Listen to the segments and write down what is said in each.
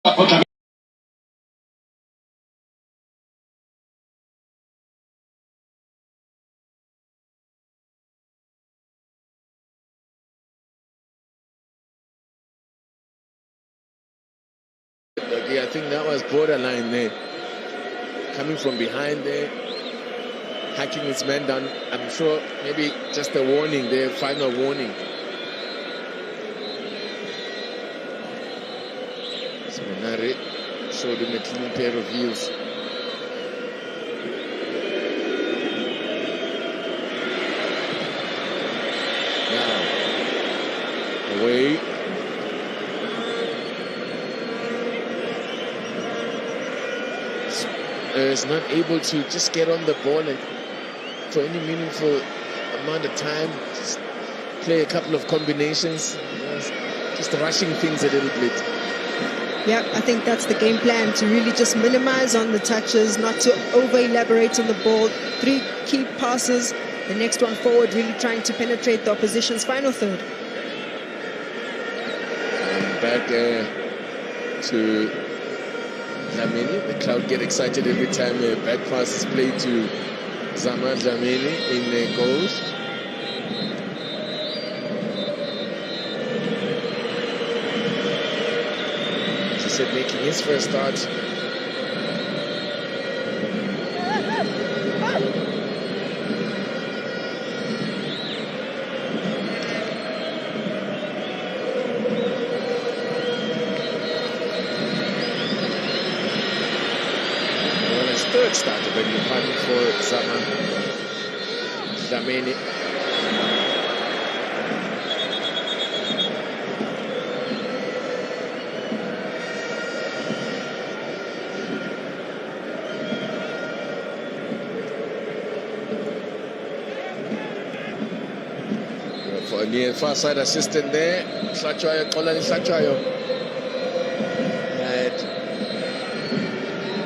Okay, I think that was borderline there. Coming from behind there, hacking his man down. I'm sure maybe just a warning there, final warning. So Nare showed him a clean pair of heels. Now, away. Is not able to just get on the ball and for any meaningful amount of time, just play a couple of combinations, just rushing things a little bit. Yeah, I think that's the game plan, to really just minimize on the touches, not to over-elaborate on the ball. 3 key passes, the next one forward, really trying to penetrate the opposition's final third. And back to Dlamini. The crowd get excited every time a back pass is played to Zama Dlamini in the goals. As I said, making his first start. Third start of the department for Zama Dlamini. For a near far side assistant there, Slatchoyo, Kolani Slatchoyo.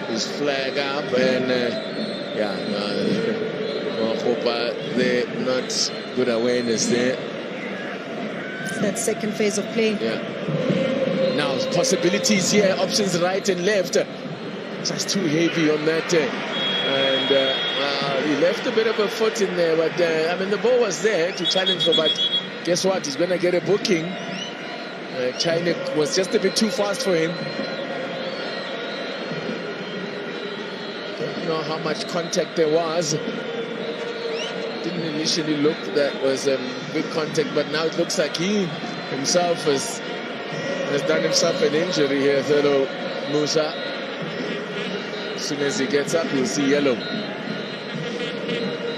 His flag up and they're not good awareness there. It's that second phase of play. Yeah. Now possibilities here, options right and left. Just too heavy on that, and he left a bit of a foot in there. But I mean, the ball was there to challenge for. But guess what? He's gonna get a booking. China was just a bit too fast for him. Know how much contact there was. Didn't initially look that was big contact, but now it looks like he himself has done himself an injury here, fellow Musa. As soon as he gets up, you'll see yellow.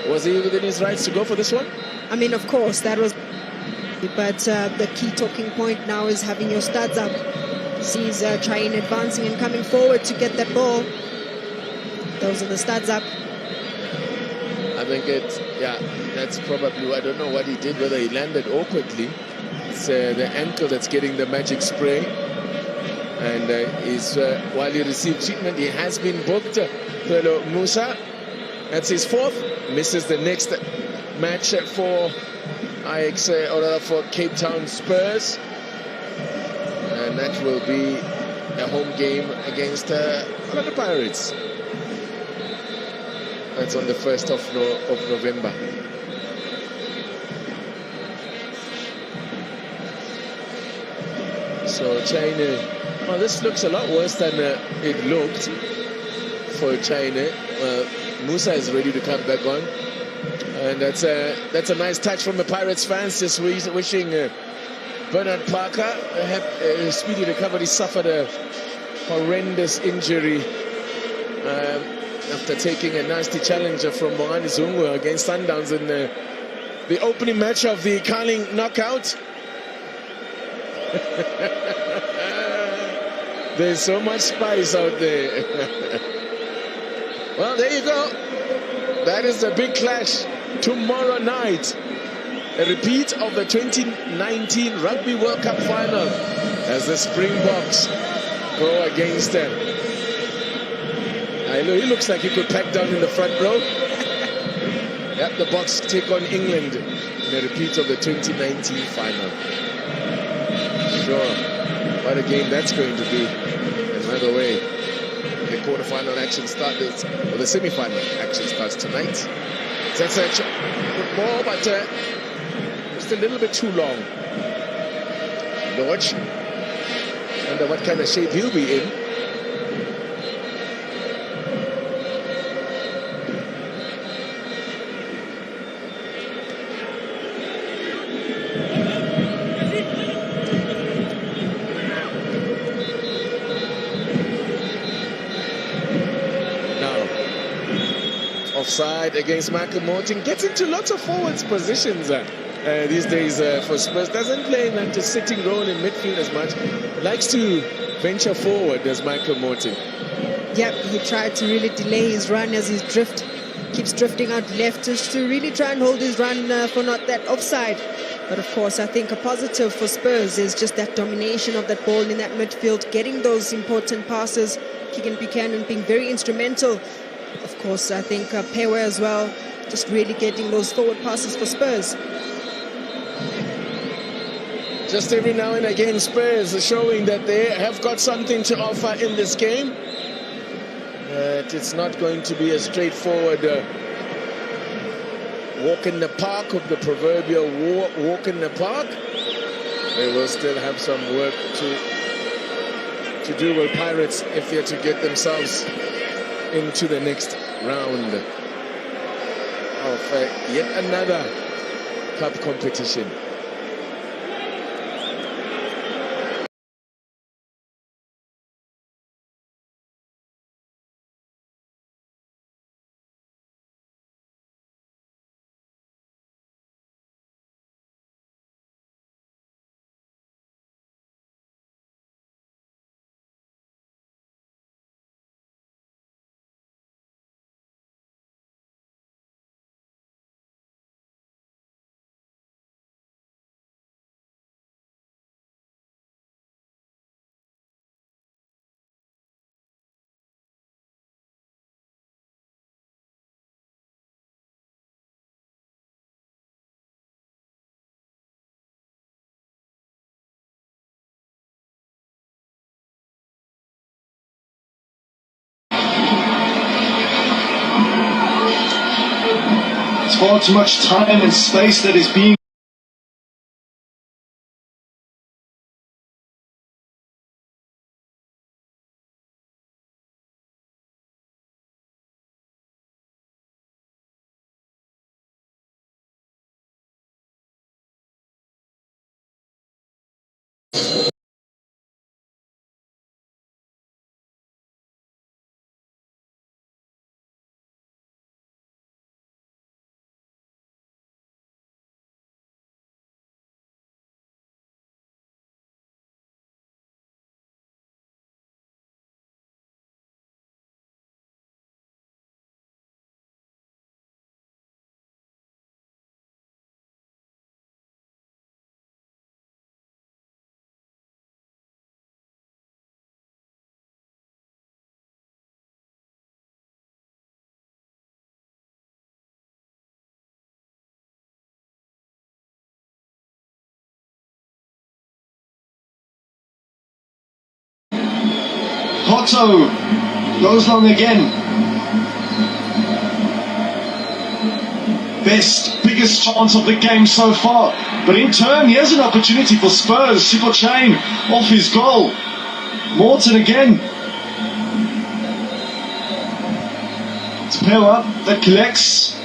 Was he within his rights to go for this one? I mean, of course, that was. But the key talking point now is having your studs up. Sees trying advancing and coming forward to get that ball. Those are the studs up. I think that's probably, I don't know what he did, whether he landed awkwardly. It's the ankle that's getting the magic spray. And while he received treatment, he has been booked. Fellow Musa, that's his 4th. Misses the next match for Ajax, or rather for Cape Town Spurs. And that will be a home game against the Pirates. That's on the 1st of November. So China, well, this looks a lot worse than it looked for China. Musa is ready to come back on, and that's a nice touch from the Pirates fans, just wishing Bernard Parker a speedy recovery. He suffered a horrendous injury after taking a nasty challenger from Moani Zungu against Sundowns in the opening match of the Carling knockout. There's so much spice out there. Well, there you go. That is the big clash tomorrow night. A repeat of the 2019 Rugby World Cup final as the Springboks go against them. He looks like he could pack down in the front row. Yep, the Boks take on England in a repeat of the 2019 final. Sure, what a game that's going to be. quarterfinal action starts, or the semi-final action starts tonight. That's a good ball, but just a little bit too long. Lodge, wonder what kind of shape he'll be in. Offside against Michael Morton. Gets into lots of forwards positions these days for Spurs. Doesn't play like a sitting role in midfield as much. Likes to venture forward as Michael Morton. Yep, he tried to really delay his run as he keeps drifting out left just to really try and hold his run for not that offside. But of course, I think a positive for Spurs is just that domination of that ball in that midfield, getting those important passes. Keegan Buchanan being very instrumental. Of course, I think Pewa as well, just really getting those forward passes for Spurs. Just every now and again, Spurs are showing that they have got something to offer in this game. It's not going to be a straightforward walk in the park, of the proverbial walk in the park. They will still have some work to do with Pirates if they're to get themselves into the next round of yet another cup competition. Far too much time and space that is being Otto goes long again. Biggest chance of the game so far. But in turn, here's an opportunity for Spurs. Super Chain off his goal. Morton again. It's Pewa that collects.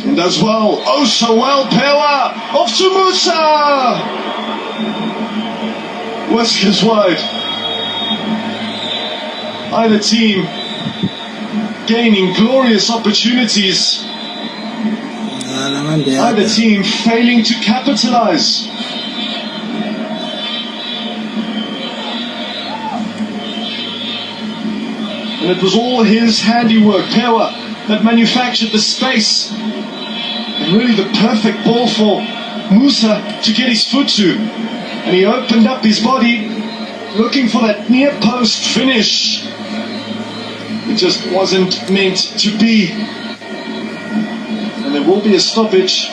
And does well. Oh, so well, Pewa. Off to Musa. Whiskers wide. Either team gaining glorious opportunities. Either team failing to capitalize. And it was all his handiwork, Pewa, that manufactured the space. And really the perfect ball for Musa to get his foot to. And he opened up his body, looking for that near post finish. It just wasn't meant to be. And there will be a stoppage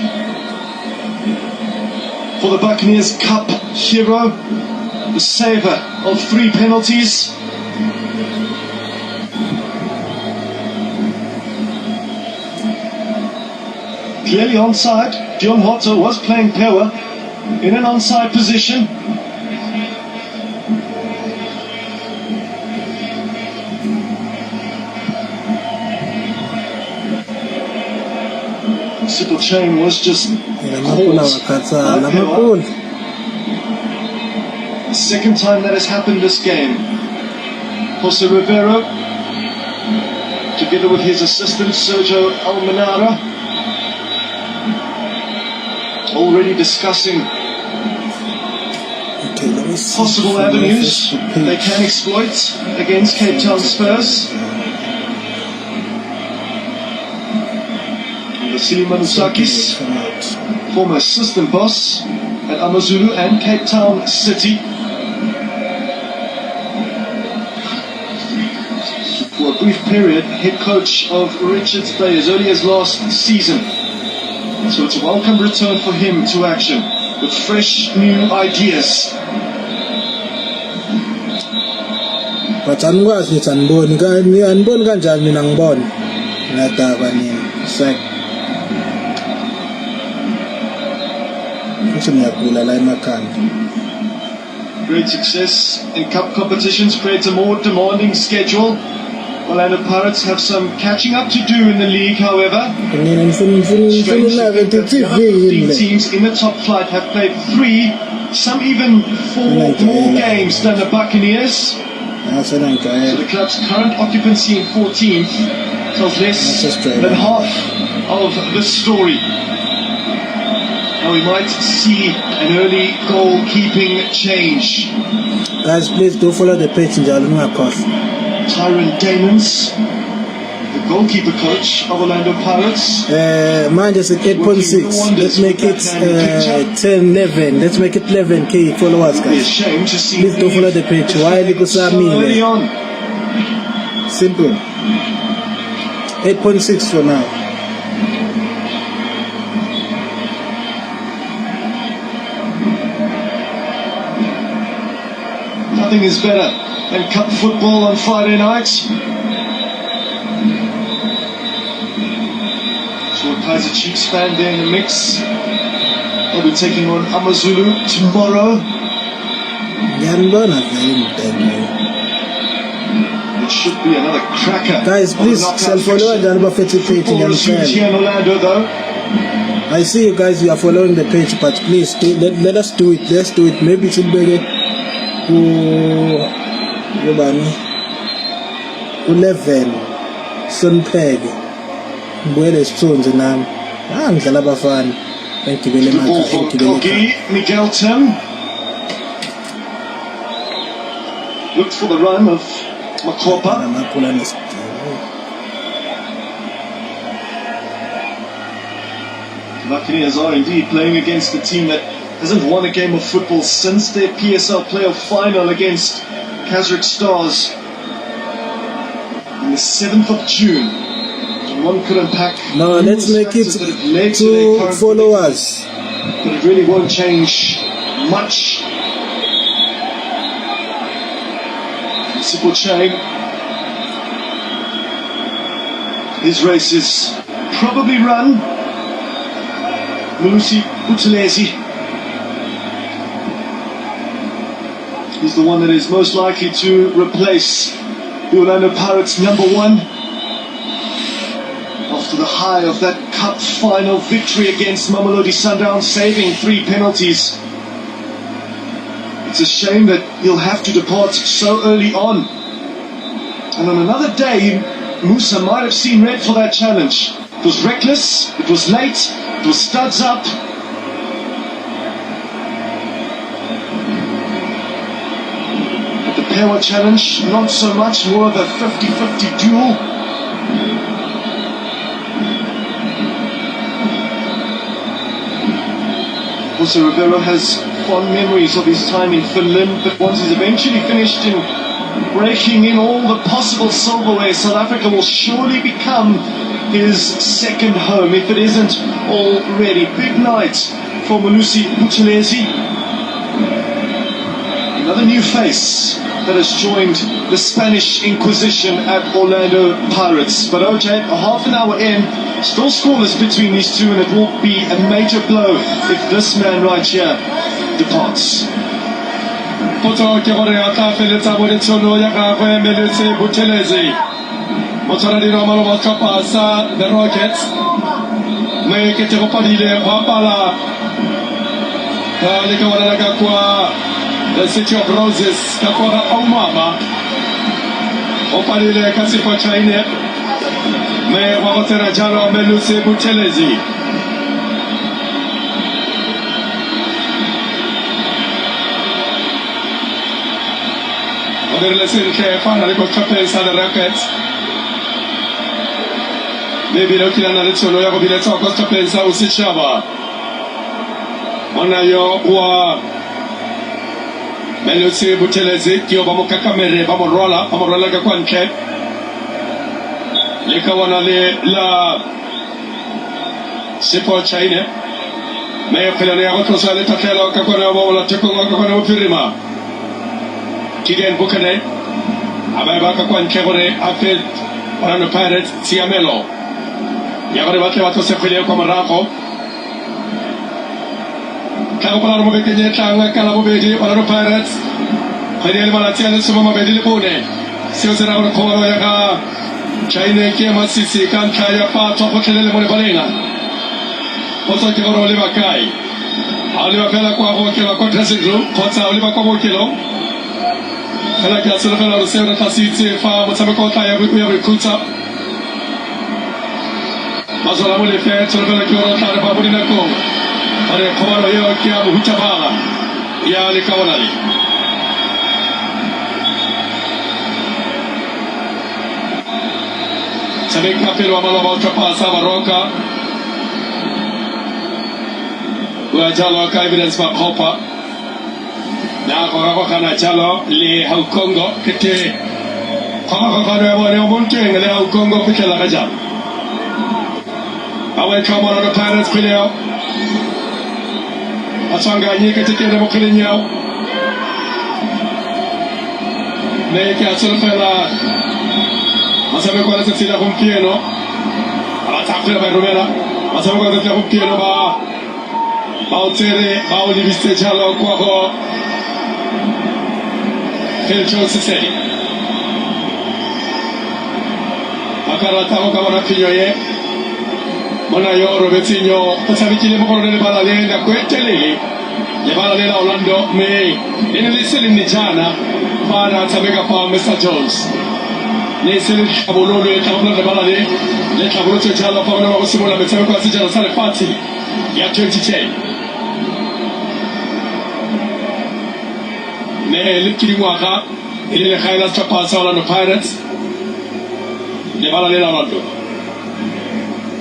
for the Buccaneers Cup hero. the saver of 3 penalties. Clearly onside. Dion Hotto was playing Pewa in an onside position. Simple chain was just caught by Pewa. The second time that has happened this game. Jose Rivero, together with his assistant Sergio Almenara, already discussing possible avenues they can exploit against Cape Town Spurs. Vasily Manusakis, former assistant boss at Amazulu and Cape Town City. For a brief period, head coach of Richards Bay as early as last season. So it's a welcome return for him to action with fresh new ideas. But angikwazi ukuthi aniboni kanjani mina ngibona ngadaba nini sek futhi ngiyagula la emakhanda. Great success in cup competitions creates a more demanding schedule. Orlando Pirates have some catching up to do in the league, however. Teams in the top flight have played 3, some even 4 more games than the Buccaneers. So the club's current occupancy in 14th tells less than half of the story. Now we might see an early goalkeeping change. Guys, please do follow the page in Jalunga. Tyrone Damons, the goalkeeper coach of Orlando Pirates. Mine just at 8.6. Let's make it 10, 11. Let's make it 11k followers, guys. Please do follow the page. Why? Because I mean, simple. 8.6 for now. Nothing is better than cup football on Friday night. So Kaiser Chiefs fan there in the mix. They'll be taking on Amazulu tomorrow. It should be another cracker. Guys, please self-follow and page here in Orlando, though. I see you guys, you are following the page, but please let us do it. Let's do it. Maybe it's better. 11 Sunpeg Mbwele Stones nami ngidlala abafana engibele emakhaya. Miguel Tim looked for the run of Makopa. The Buccaneers are indeed playing against a team that hasn't won a game of football since their PSL playoff final against Kazakh Stars on the 7th of June. And one could unpack. No, let's make it 2 followers. But it really won't change much. Simple Chang. His race is probably run. Mulusi Buthelezi. He's the one that is most likely to replace the Orlando Pirates #1 after the high of that cup final victory against Mamelodi Sundowns, saving 3 penalties. It's a shame that he'll have to depart so early on. And on another day, Musa might have seen red for that challenge. It was reckless, it was late, it was studs up. Pewa challenge, not so much, more of a 50-50 duel. Jose Rivero has fond memories of his time in Finland, but once he's eventually finished in breaking in all the possible silverware, South Africa will surely become his second home, if it isn't already. Big night for Mulusi Buthelezi. Another new face that has joined the Spanish Inquisition at Orlando Pirates. But OJ, a half an hour in, still scoreless between these two, and it will be a major blow if this man right here departs. Poto ke gore a tla feletsa mo letshono ya gagwe Meletse Buthelezi motswaradiri wa malo ba sa the Rockets mme ke te go padile go apala ka le ka wala ka kwa the City of Roses ka kwa ga Omama o padile ka sifa China mme wa go tsena jalo Meletse Buthelezi Relazione che fanno le cose pensa del Rockets maybe lo che hanno detto noi abbiamo detto cosa pensa usicava onayo kwa Meletse Buthelezi kio vamo kakamere vamo rola ka kwanke le kawana le la sipo China me pela ne agoto sale tatelo ka kwana vamo la teko ka kwana firima Kigen Bukane, Ababaka Kwan Kevore, Afid, Orlando Pirates, Siamelo. Yagore Bato Sepulio Comaraco. Capolaro Bekenya Tanga, Calabobeji, Orlando Pirates, Fidel Malatia, Sumama Bedilipone, Silsera Koroyaga, China, Kema Sisi, Kankaya, Pato, Hotel Molebalena. Also Kivoro Livakai. Oliver Pella Quavo, Kila Contrasiglo, Kota Oliver Quavo Kilo. Kala kia sila kala ruseo na tasiti fa mutame kota ya recruiter mazola mule fe sila kala kia rota na baburi na ko are kawaro yeo kia muhucha bala ya li kawanali sabi kapiro amalo ba utapasa baroka uajalo ka evidence ba kopa na kwa kana chalo le Hong Kong kete kwa kana wa ne monte le Hong Kong pikela kaja awe kama na Pirates pileo atanga nyike tekele mo kile nyao ne ke atsola fela masabe kwa nasa tila kumpieno ala takula ba romela masabe kwa nasa tila kumpieno ba autere ba oliviste chalo kwa ko Kelcho Sisei Akara Tao Kamara Pinyoye Monayo Robertinho Pasabikile Mokoro de Balale na Kwetele Le Balale la Orlando me Nisili Nijana Para Tabega Pa Mr. Jones Nisili Kabolo le Tabula de Balale Le Kabolo Chala Pa Mona Simola Metako Sijana Sale Party Ya 2010 ne likiri mwaka ili le khaila chapasa Orlando Pirates le bala le Orlando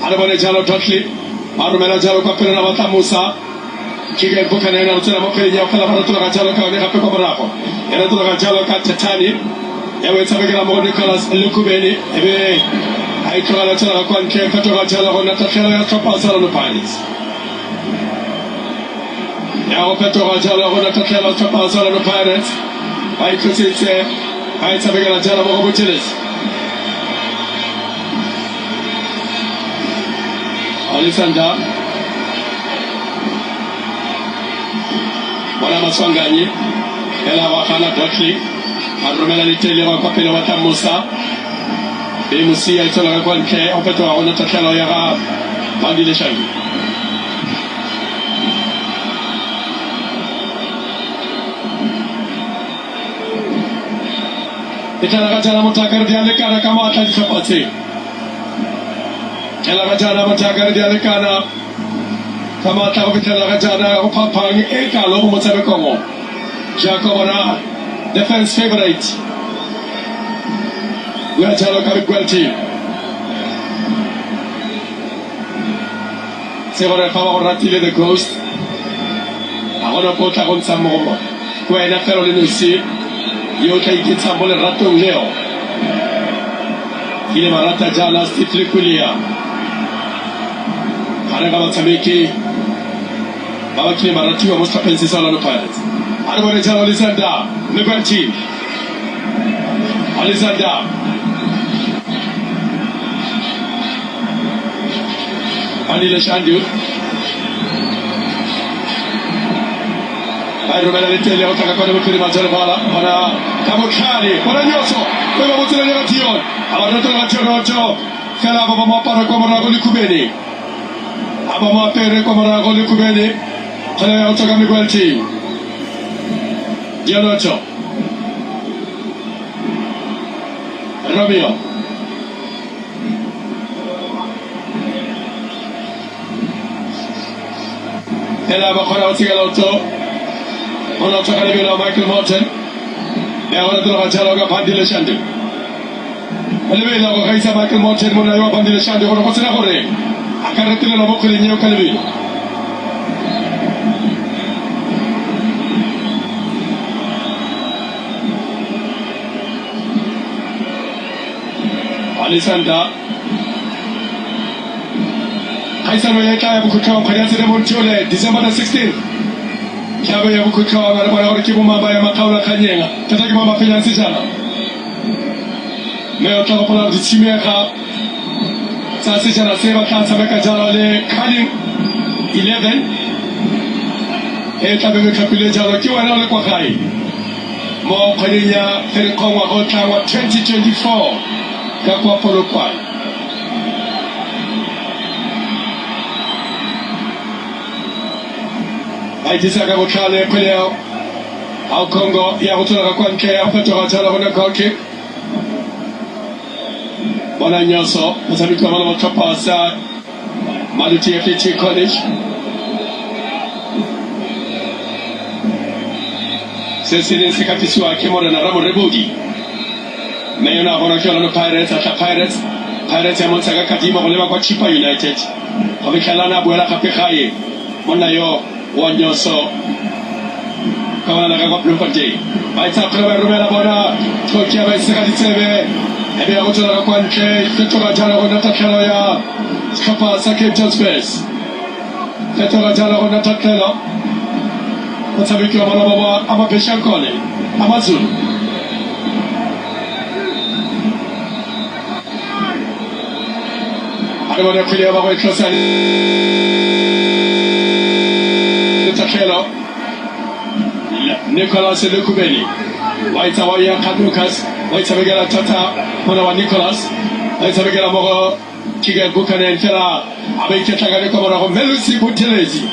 alabane jalo totli maru mena jalo kwa pena na wata Musa kige Bukane na utela mokeli ya kala bana tula jalo ka ne hape kwa barako era tula jalo ka tetani yawe tabegela mo Nicolas Lukubeni ebe ai tula la tula kwa nke kato jalo na tatela ya chapasa Orlando Pirates ya opeto jalo na tatela chapasa Orlando Pirates ai kusitse ai tabegela jalo mo Buthelezi Alexander Wana Maswanganyi Ela wakana Dotli Arumela litele wa kapele wata Musa Musi ya itola kwa nke Opeto wa ona tatelo ya Bandi le shangi Itala kajana mutakar diale kana kama atali kapate Kela kajana mutakar diale kana kama takapitala kajana upapang ekalo umutabe kongo Jacobana defense favorite Uajalo kabikwelti Segura kama oratile the ghost Agona pota con Samomo Kwa ina fero linusi Yoka ikitambole rato leo Ile marata jala stifli kulia Harega watamiki Baba kile maratiwa Musta pensi sa Orlando Pirates Arbore Jalo Alexander, Liberty. Alexander. Anile Shandu. Romela Letele otaka kwa mkiri majaribala wana kamukali wana nyoso kwa mutile negation abaroto negation kala baba mapara kwa marago likubeni aba mapere kwa marago likubeni kala otaka migwelti Dialocho Romeo Ela bakora otigala auto on a talked about Michael Martin. Now, I don't know about Pandila Shandu. And the way that Michael Martin, when I opened the Shandu, what's in a hurry? I can't tell you about the new Calvi. Alessandra Haisano Yaka Bukuka, Payasina Montole, December 16th. Kiabe ya bukukawa barabara urikibu mamba ya makaula kanyenga tataki mamba finansi jana meo tako pola mtichimia ka sasi jana seba kansa meka jana le kanin 11 tabe meka pile jana kiwa na ole kwa kai mo kwenye ferikongwa kota wa 2024 kakwa polo kwa Aitisa Gabokale Peleo au Congo ya kutoka kwa nke ya kutoka chala wana koke wana nyoso masabiki wa wana kapasa Maluti FT College sisi ni sikatisi wa Kimora na Ramo Rebugi meyona wana kiona no Pirates ata Pirates ya Monsaga Kadima kulema kwa Chipa United wamekalana bwela kapekaye mwana yo Wanyoso kama nataka kumpate baita kwa Romela bona tokia baisa kaditebe ebe akotoka kwa nke kutoka jana kwa takelo ya skapa sake Spurs kutoka jana kwa takelo mtabiki wa baba ama peshankone amazulu alibona kulia baba ikosani Takelo Nicolas Lekubeni Waita Waya Kadukas Waita Begala Tata Mona wa Nicolas Waita Begala Mogo Kiga Bukanen Fela Abeke Tagane Komara Melusi Butelezi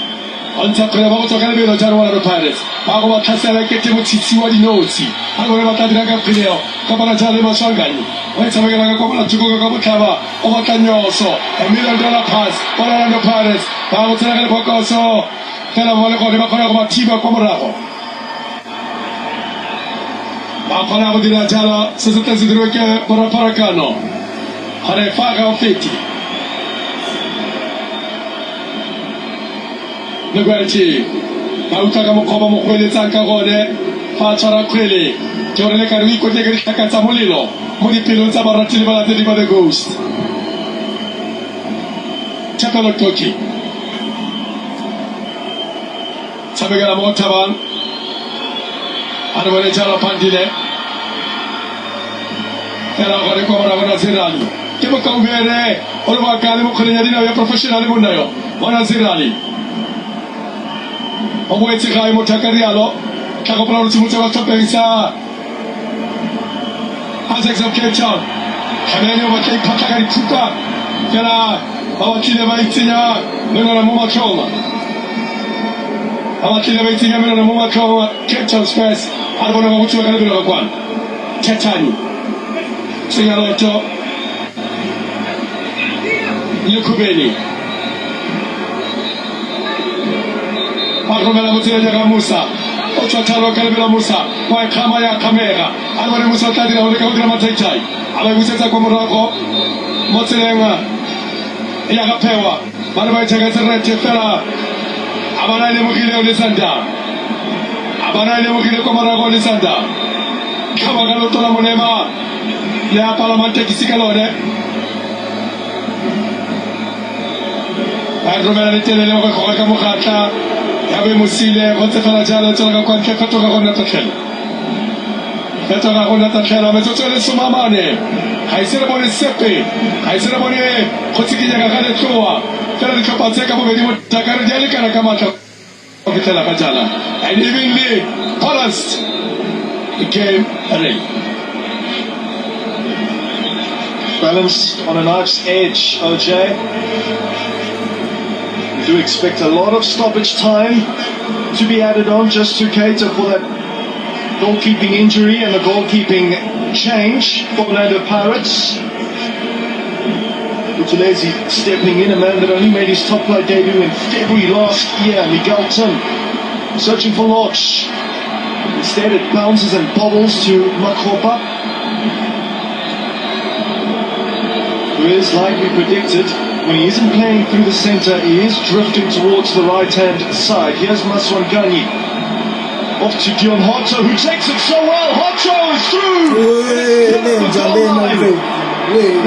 Anta Kula Bago Tokale Belo Jarwa no Pirates Bago wa Kasala Kete Mutiti wa Dinoti Bago wa Tadiraga Pineo Kamara Jale Mashangani Waita Begala Komara Chukoga Kabukaba Omakanyoso $1 million pass Wala no Pirates Bago Tagale Bokoso Kala wale kwa bakora kwa tiba kwa morako. Bakora kwa dira jala sasa tazidroke para kano. Hare faga ofiti. Negwalti. Kauta kama koba mokwele tanka gode. Fachara kwele. Jorele karwi kote gari takata molilo. Mudi pilota baratili bala deliver the ghost. Chapelo toki. Sabegala Motaban Adamane Jala Pandile Kala Gore Komara Zirali Kibo Kambere Olwa Kalimu Koreadina ya professional munayo Wana Zirali Omweti Kai Motakarialo Kako Plano Tumuta Topensa Azek of Cape Town Kamene wa Cape Patakari Tuka Kala Awakile Baitia Menona Mumakoma Awakile Baitia Menona Mumakoma Cape Town Spurs Arbona Mamutu Kalibino Kwan Tetani Singaloto Yukubeni Aromela Mutila Musa Ototalo Kalibino Musa Kwa kama ya kamera Arbona Musa Tadira Oleka Udira Mataitai Ala Musa kwa Morocco Motelenga Yagapewa Barba Chagaterete Fela Abana ile mukile Olisanda Abana ile mukile kwa Morocco Olisanda Kama galoto la monema ya Parlamento Kisikalone Romela Letele kwa Mukata ya be mosile go tsetela jalo tsela ka ntle fetoga go nna tatlhela fetoga go nna tatlhela metsotso le somamane ga ise re bone sepe ga ise re bone go tsikinyega ga letloa fela ditlhopha tse ka bobedi mo takare di a lekana ka matla go fetela ka jala and evenly balanced game array. Balanced on a knife's edge, OJ. We do expect a lot of stoppage time to be added on just to cater for that goalkeeping injury and the goalkeeping change for Orlando Pirates. Buthelezi stepping in, a man that only made his top flight debut in February last year. Miguel Tim searching for launch. Instead it bounces and bobbles to Makopa, who is, like we predicted, when he isn't playing through the centre, he is drifting towards the right-hand side. Here's Maswangani. Off to Dion Hotto, who takes it so well. Hotto is through!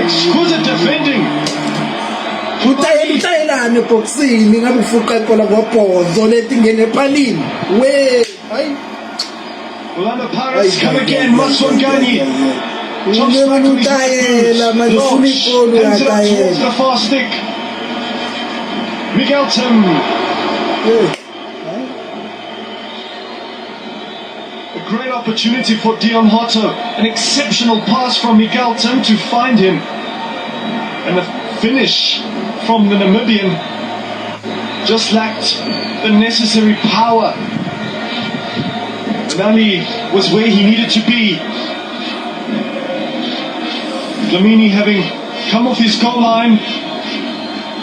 Exquisite defending. Utayelane boxing ngabe ufuqa kola ngobhozo letingene epalini we hayi Orlando Pirates come again. Maswangani utayela manje ufuna igoli towards the far stick. Miguel Tim. A great opportunity for Dion Hotto. An exceptional pass from Miguel Tim to find him. And a finish from the Namibian just lacked the necessary power. Nani was where he needed to be. Dlamini, having come off his goal line,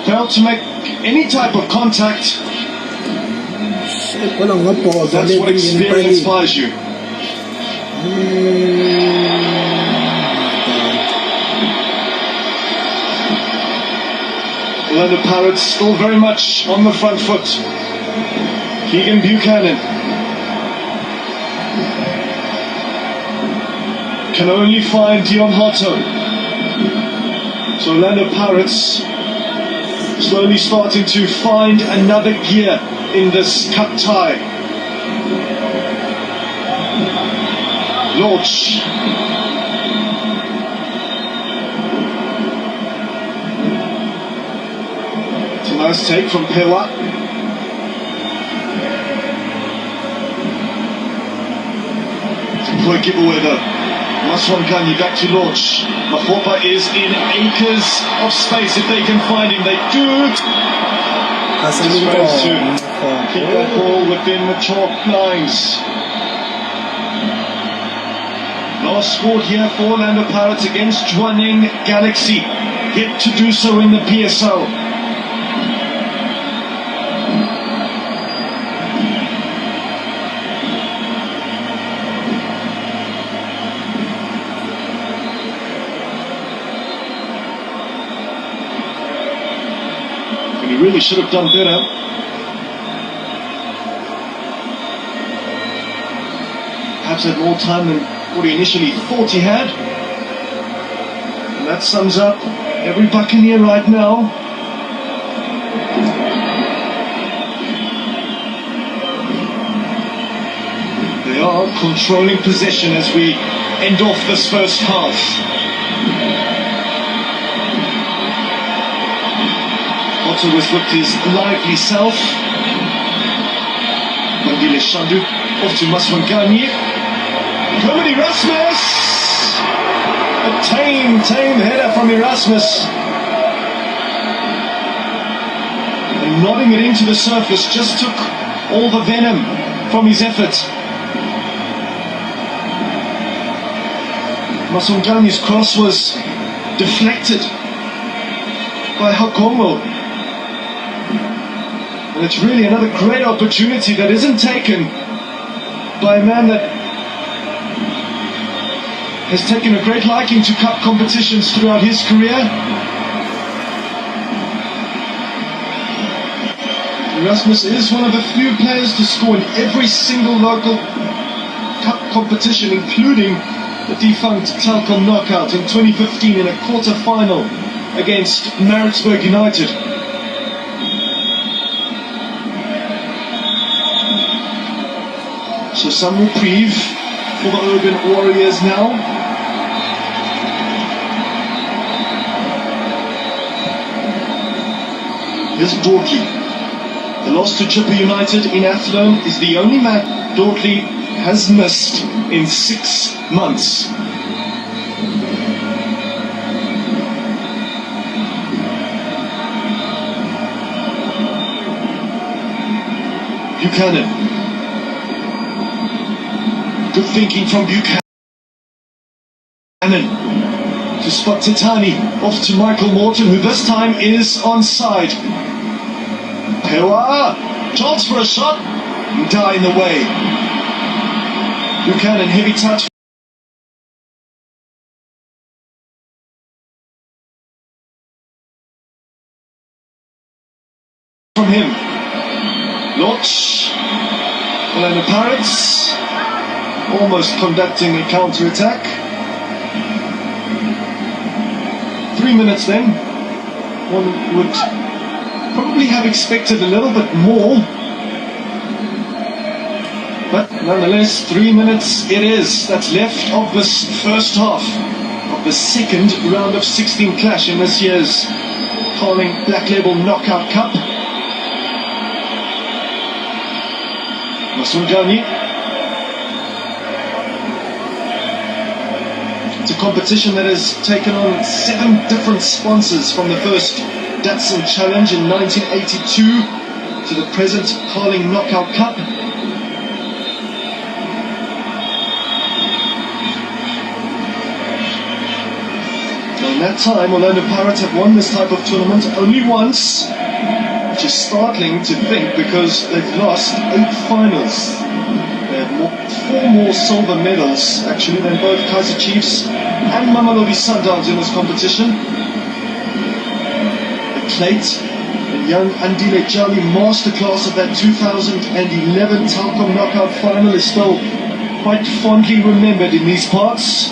failed to make any type of contact. That's what experience buys you. Orlando Pirates still very much on the front foot. Keegan Buchanan can only find Dion Hotto. So Orlando Pirates slowly starting to find another gear in this cup tie. Lodge. It's a nice take from Pewa. It's a poor giveaway though. Maswangani back to launch. Mafopa is in acres of space. If they can find him, they do. Spurs to keep that ball within the chalk lines. Last scored here for Orlando Pirates against Jwaneng Galaxy. Yet to do so in the PSL. He really should have done better. Perhaps had more time than what he initially thought he had. And that sums up every Buccaneer right now. They are controlling possession as we end off this first half. Otto was with his lively self. Mandile Shandu off to Maswangani. Comedy Erasmus! A tame header from Erasmus. And nodding it into the surface just took all the venom from his effort. Maswangani's cross was deflected by Hakongo. And it's really another great opportunity that isn't taken by a man that has taken a great liking to cup competitions throughout his career. Erasmus is one of the few players to score in every single local cup competition, including the defunct Telkom knockout in 2015 in a quarter-final against Maritzburg United. So some reprieve for the Urban Warriors now. Here's Dortley. The loss to Chipper United in Athlone is the only match Dortley has missed in 6 months. Buchanan. Good thinking from Buchanan. To spot Titani, off to Michael Morton, who this time is onside. Pewa, chance for a shot, die in the way. Buchanan, heavy touch. From him. Lodge, Orlando Pirates, almost conducting a counter-attack. 3 minutes then. One would probably have expected a little bit more. But nonetheless, 3 minutes it is that's left of this first half of the second round of 16 clash in this year's Carling Black Label Knockout Cup. Masungani. It's a competition that has taken on 7 different sponsors from the first Datsun Challenge in 1982 to the present Carling Knockout Cup. In that time, Orlando Pirates have won this type of tournament only once, which is startling to think because they've lost 8 finals. They have 4 more silver medals actually than both Kaizer Chiefs and Mamelodi Sundowns in this competition. The Plate and young Andile Jali masterclass of that 2011 Telkom Knockout final is still quite fondly remembered in these parts.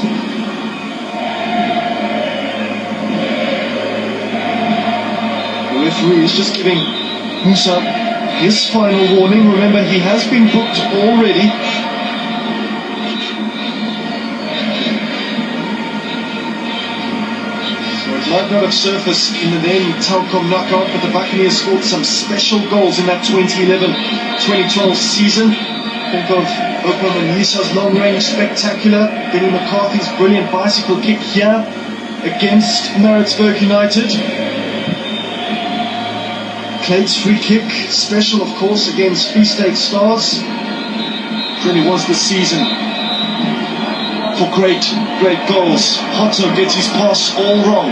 The referee is just giving Musa his final warning. Remember, he has been booked already. So it might not have surfaced in the then Telkom knockout, but the Buccaneers scored some special goals in that 2011-2012 season. Think of Opa Manisa's long-range spectacular, Benny McCarthy's brilliant bicycle kick here against Maritzburg United. Clade's free kick, special of course against Free State Stars. Really was the season for great goals. Hotto gets his pass all wrong.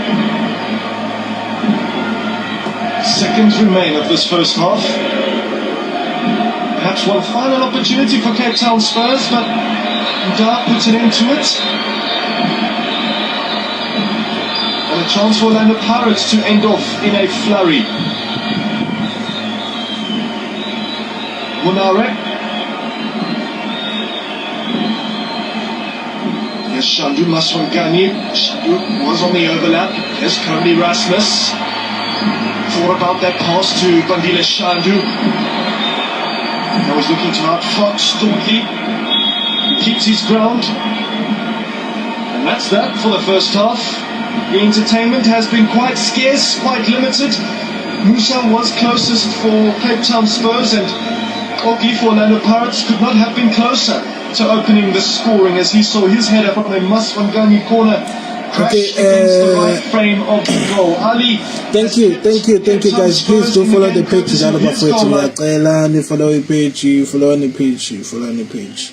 Seconds remain of this first half. Perhaps one final opportunity for Cape Town Spurs, but Dar puts an end to it. And a chance for Orlando Pirates to end off in a flurry. Munare. Here's Shandu Maswangani. Shandu was on the overlap. Here's Cody Rasmus. Thought about that pass to Bandile Shandu. Now he's looking to outfox Dortley. He keeps his ground. And that's that for the first half. The entertainment has been quite scarce, quite limited. Musa was closest for Cape Town Spurs, and Oki for Orlando Pirates could not have been closer to opening the scoring as he saw his header from a Maswangani corner crash against the right frame of the goal. Ali, thank you guys. Please do follow the page. Follow the page.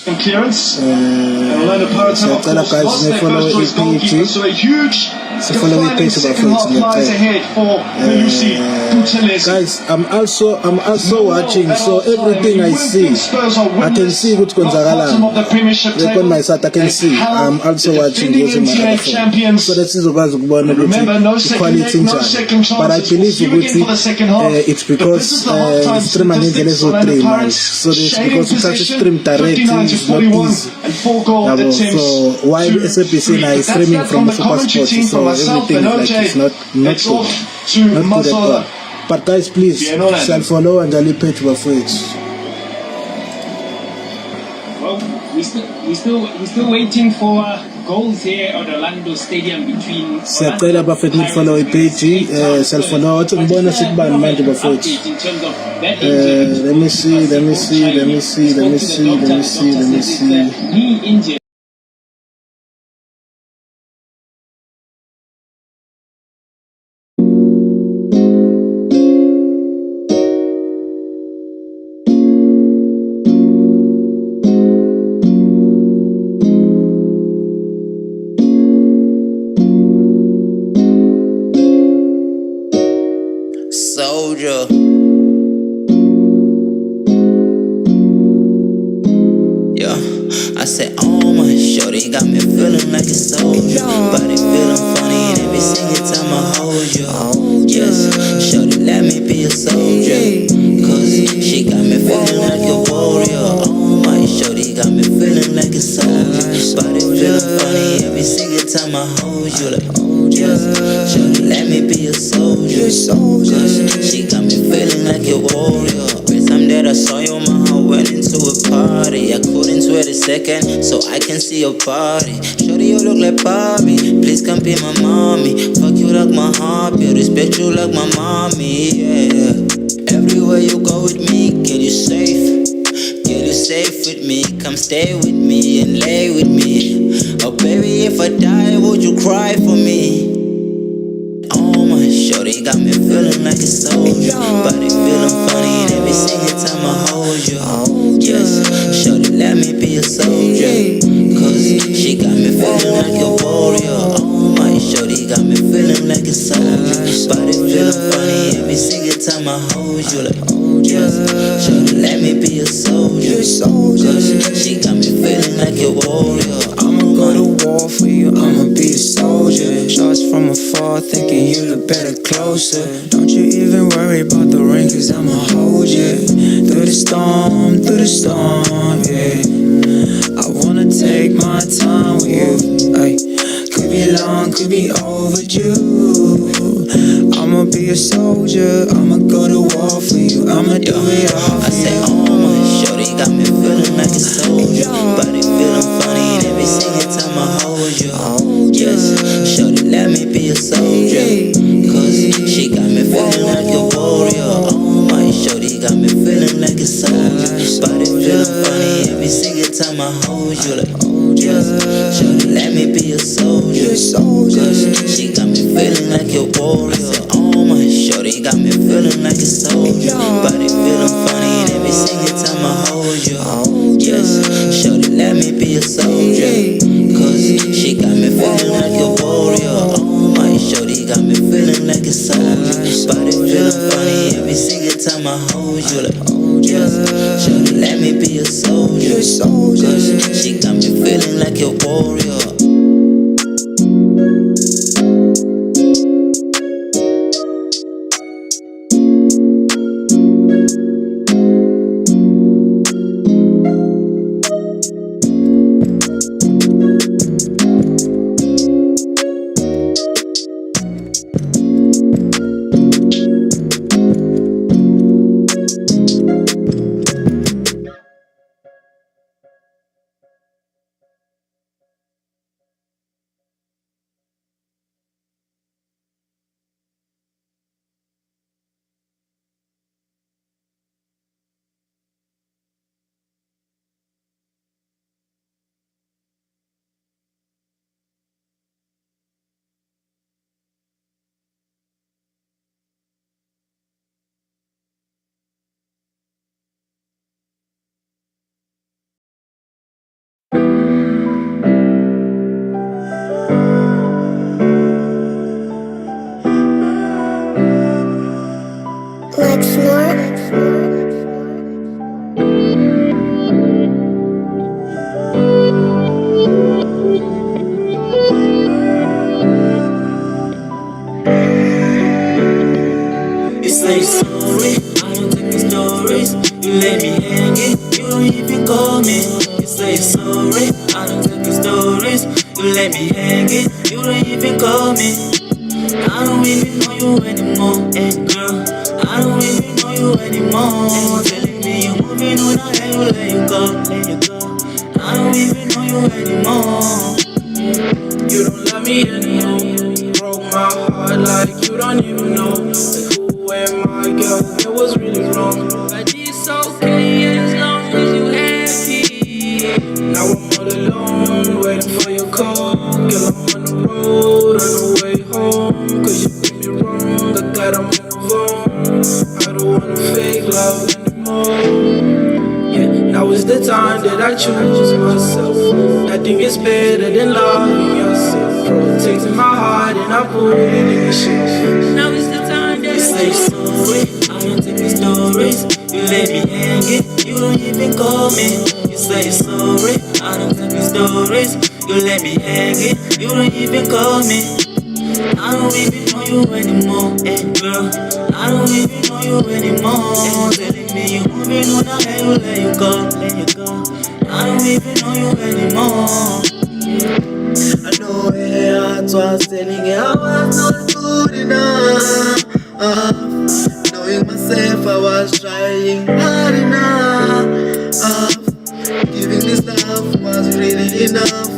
And clearance. Orlando Pirates have of course lost their first choice goalkeeper, so a huge defining second half lies ahead for Melusi Buthelezi. Guys, I'm also watching, so everything I see, I can see what's going on my side. I can see. I'm also watching using my phone. So that's the quality, but I believe it's because stream and so it's because it's such a stream directly. Not easy. So while SAPC now is streaming from the Super Sports, so everything like it's not good. But guys, please shall follow and I'll page for it. We're still waiting for goals here at Orlando Stadium between. Siyacela bafethu nifollow ipage selfollow wathi ngibona sikubani manje bafethu. Let me see. Soldier. Yeah, I said, oh my shorty got me feeling like a soldier. Body feeling funny and every single time I hold you. Yes, shorty let me be a soldier, cause she got me feeling like a warrior. Oh my shorty got me feeling like a soldier. Body feeling funny every single time I hold you. Like, yes, shorty let me be a soldier, cause she got me feeling like a warrior. Every time that I saw you, my heart went into a party. I couldn't sweat a second, so I can see your body. Shorty, you look like Barbie. Please come be my mommy. Fuck you like my hobby. Respect you like my mommy. Yeah. Everywhere you go with me, get you safe. Get you safe with me. Come stay with me and lay with me. Oh baby, if I die, would you cry for me? Oh my shorty got me feeling like a soldier. Body feeling funny and every single time I hold you. Yes, shorty let me be a soldier, cause she got me feeling like a warrior. Oh my shorty got me feeling like a soldier. Body feeling funny every single time I hold you. Like, yes, shorty let me be a soldier, cause she got me feeling like a warrior. I'ma go to war for you, I'ma be a soldier. Shots from afar, thinking you look better closer. Don't you even worry about the rain, cause I'ma hold you. Through the storm, yeah. I wanna take my time with you, ay. Could be long, could be overdue. I'ma be a soldier, I'ma go to war for you, I'ma do it all for I said, oh my shorty got me feeling like a soldier. Body feeling funny and every single time I hold you. Yes, shorty let me be a soldier, cause she got me feeling like a warrior. Oh my shorty got me feeling like a soldier. Body feeling funny every single time I hold you. Like, yes, shorty let me be a soldier, cause she got me feeling like a warrior. I said, oh my shorty got me feeling like a soldier. Body feeling funny and every single time I hold you. Yes, shorty let me be a soldier, cause she got me feeling like a warrior. Oh my shorty got me feeling like a soldier. Body feeling funny every single time I hold you. Like, yes, shorty let me be a soldier, cause she got me feeling like a warrior. Let's not. You say sorry, I don't take the stories. You let me hang it, you don't even call me. You say sorry, I don't take the stories. You let me hang it, you don't even call me. I don't even know you anymore, girl. I don't even know you anymore. Telling me you're moving on, I will let you go. I don't anymore. You don't love me anymore. Broke my heart like you don't even know. Like who am I, girl? It was really wrong. But it's okay as long as you happy. Now I'm all alone, waiting for your call. Girl, I'm on the road, on the way home. Cause you did me wrong, I gotta move on. I don't wanna fake love anymore. Yeah, now is the time that I choose myself. Nothing is better than loving yourself. Protecting my heart and I put it in the shelf. Now is the time that I say sorry. I don't take the stories. You let me hang it. You don't even call me. You say sorry. I don't take the stories. You let me hang it. You don't even call me. I don't even know you anymore, girl. I don't even know you anymore. Telling me you moving on, now hey, will let you go. I don't even know you anymore. I know her heart was telling her I was not good enough. Knowing myself, I was trying hard enough. Giving this love was really enough.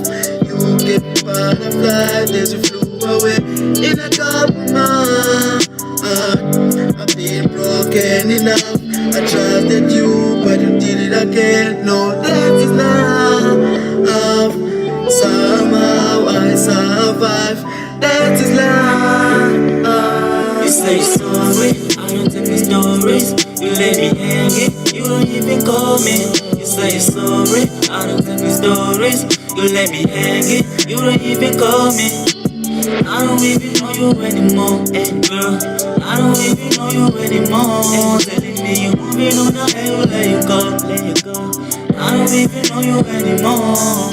You gave me butterflies as you flew away in a couple months. I've been broken enough. I trusted you, but you did it again. No, that is not love. Somehow I survive. That is love. You say sorry, I don't take the stories. You let me hang it, you don't even call me. You say sorry, I don't take the stories. You let me hang it, you don't even call me. I don't even know you anymore, girl. I don't even know you anymore. Telling me you moving on, now hey, will let you go. I don't even know you anymore.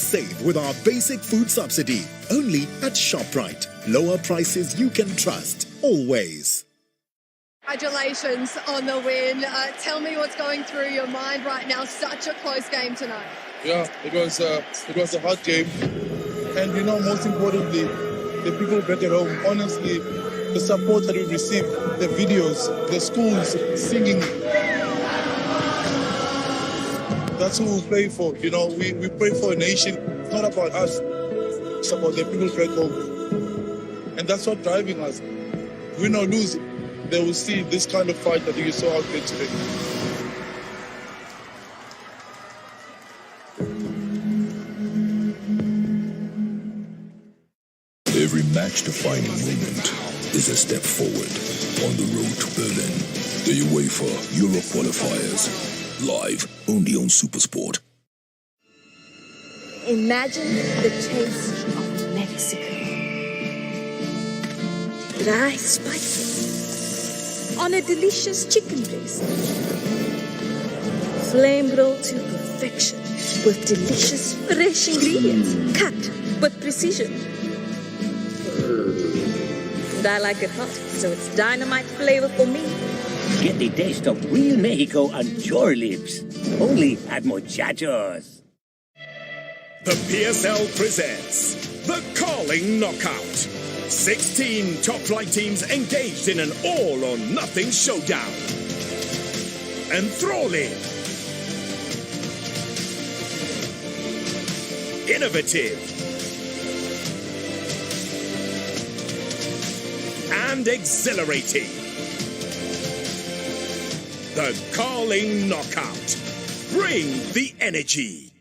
save with our basic food subsidy. Only at ShopRite. Lower prices you can trust. Always. Congratulations on the win. Tell me what's going through your mind right now. Such a close game tonight. Yeah, it was a hard game. And most importantly, the people back at home, honestly, the support that we received, the videos, the schools singing. That's who we play for. We pray for a nation. It's not about us. It's about the people back home. And that's what's driving us. Win or lose, they will see this kind of fight that you saw out there today. Every match-defining moment is a step forward on the road to Berlin. The UEFA Euro qualifiers. Live only on SuperSport. Imagine the taste of Mexico. Dry, spicy, on a delicious chicken breast. Flame rolled to perfection with delicious fresh ingredients cut with precision. And I like it hot, so it's dynamite flavor for me. Get the taste of real Mexico on your lips. Only at Muchachos. The PSL presents the Carling Knockout. 16 top-flight teams engaged in an all-or-nothing showdown. Enthralling. Innovative. And exhilarating. The Carling Knockout. Bring the energy.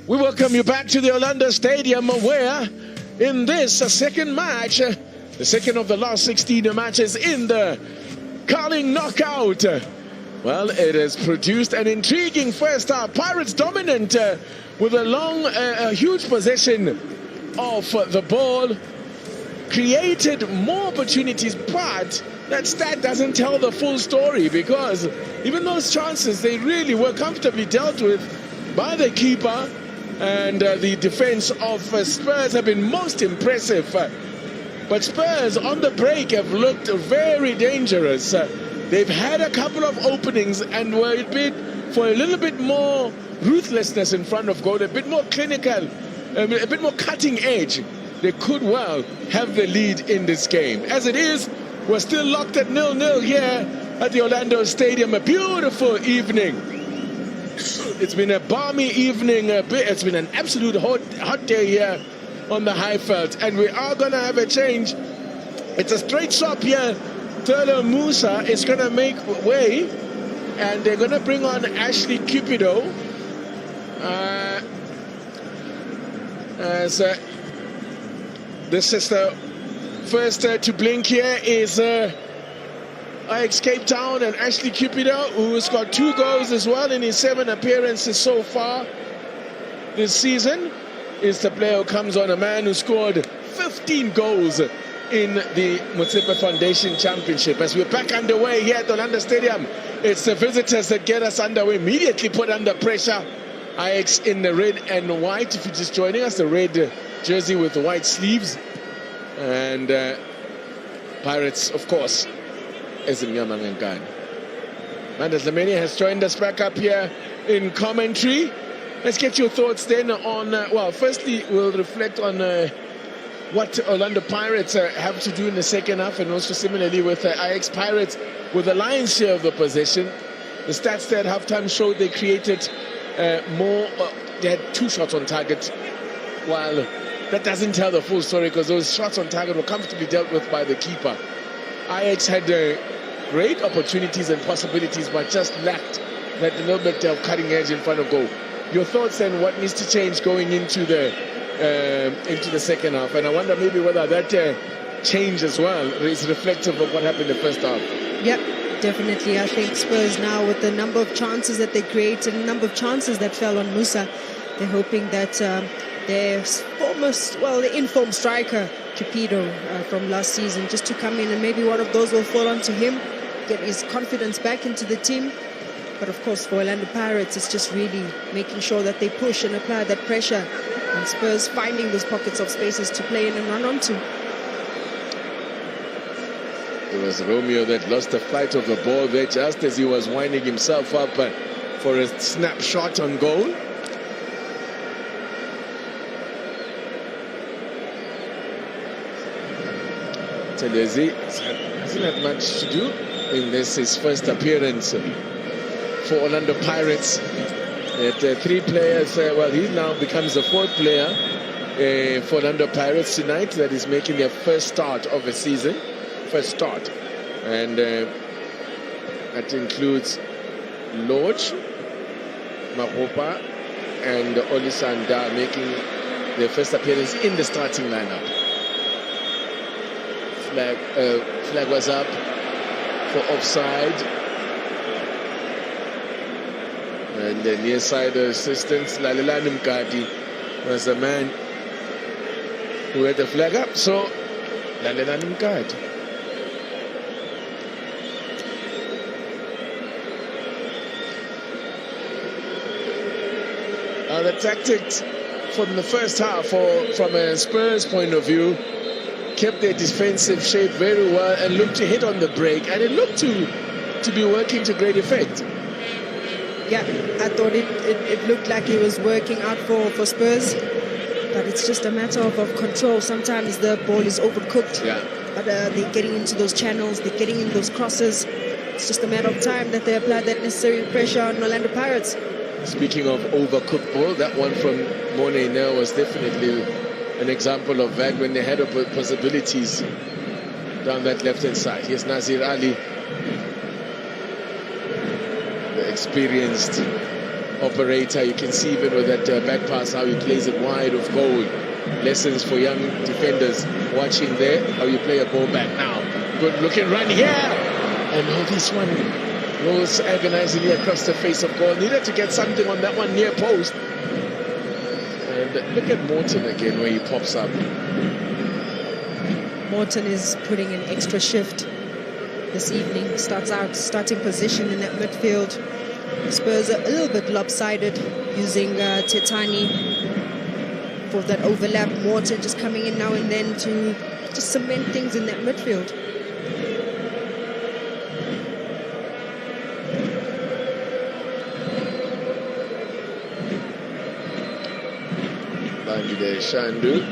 We welcome you back to the Orlando Stadium, where in this second match, the second of the last 16 matches in the Carling Knockout, well, it has produced an intriguing first half. Pirates dominant with a huge possession of the ball, created more opportunities, but that stat doesn't tell the full story, because even those chances, they really were comfortably dealt with by the keeper. And the defense of Spurs have been most impressive. But Spurs on the break have looked very dangerous. They've had a couple of openings and were a bit for a little bit more ruthlessness in front of goal, a bit more clinical, a bit more cutting edge. They could well have the lead in this game. As it is, we're still locked at 0-0 here at the Orlando Stadium. A beautiful evening. It's been a balmy evening. It's been an absolute hot day here on the Highveld, and we are going to have a change. It's a straight swap here. Turlo Musa is going to make way, and they're going to bring on Ashley Cupido. This is the first to blink here is Ajax Cape Town, and Ashley Cupido, who's got 2 goals as well in his 7 appearances so far this season, is the player who comes on, a man who scored 15 goals in the Motsepe Foundation Championship. As we're back underway here at Orlando Stadium, it's the visitors that get us underway, immediately put under pressure. Ajax in the red and white, if you're just joining us, the red jersey with the white sleeves. And Pirates, of course, is in Yamangan. Manders Lamini has joined us back up here in commentary. Let's get your thoughts then on, well, firstly, we'll reflect on what Orlando Pirates have to do in the second half, and also similarly with Ajax Pirates with the lion's share of the possession. The stats there at halftime showed they created more, they had 2 shots on target, while that doesn't tell the full story, because those shots on target were comfortably dealt with by the keeper. Ajax had great opportunities and possibilities, but just lacked that little bit of cutting edge in front of goal. Your thoughts then, what needs to change going into the into the second half, and I wonder maybe whether that change as well is reflective of what happened in the first half. Yep, definitely. I think Spurs now, with the number of chances that they created, the number of chances that fell on Musa, they're hoping that their the informed striker, Cupido, from last season, just to come in and maybe one of those will fall onto him, get his confidence back into the team. But of course, for Orlando Pirates, it's just really making sure that they push and apply that pressure, and Spurs finding those pockets of spaces to play in and run onto. It was Romeo that lost the flight of the ball there just as he was winding himself up for a snapshot on goal. Telezi hasn't had much to do in this, his first appearance for Orlando Pirates. At 3 players, he now becomes the 4th player for Orlando Pirates tonight that is making their first start of the season. First start, and that includes Lodge, Mahopa, and Olisanda making their first appearance in the starting lineup. Flag was up for offside, and the near side assistant Lalelani Mkadi was the man who had the flag up. So Lalelani Mkadi. The tactics from the first half, from a Spurs point of view, kept their defensive shape very well and looked to hit on the break, and it looked to be working to great effect. Yeah, I thought it looked like it was working out for Spurs, but it's just a matter of control. Sometimes the ball is overcooked, but they're getting into those channels, they're getting in those crosses. It's just a matter of time that they apply that necessary pressure on Orlando Pirates. Speaking of overcooked ball, that one from Monet now was definitely an example of that when they had possibilities down that left-hand side. Here's Nazir Ali, the experienced operator. You can see even with that back pass how he plays it wide of goal. Lessons for young defenders watching there, how you play a ball back now. Good looking run here, and now this one rolls agonizingly across the face of goal. Needed to get something on that one near post. And look at Morton again where he pops up. Morton is putting an extra shift this evening. Starting position in that midfield. Spurs are a little bit lopsided, using Tetani for that overlap. Morton just coming in now and then to just cement things in that midfield. There, Shandu.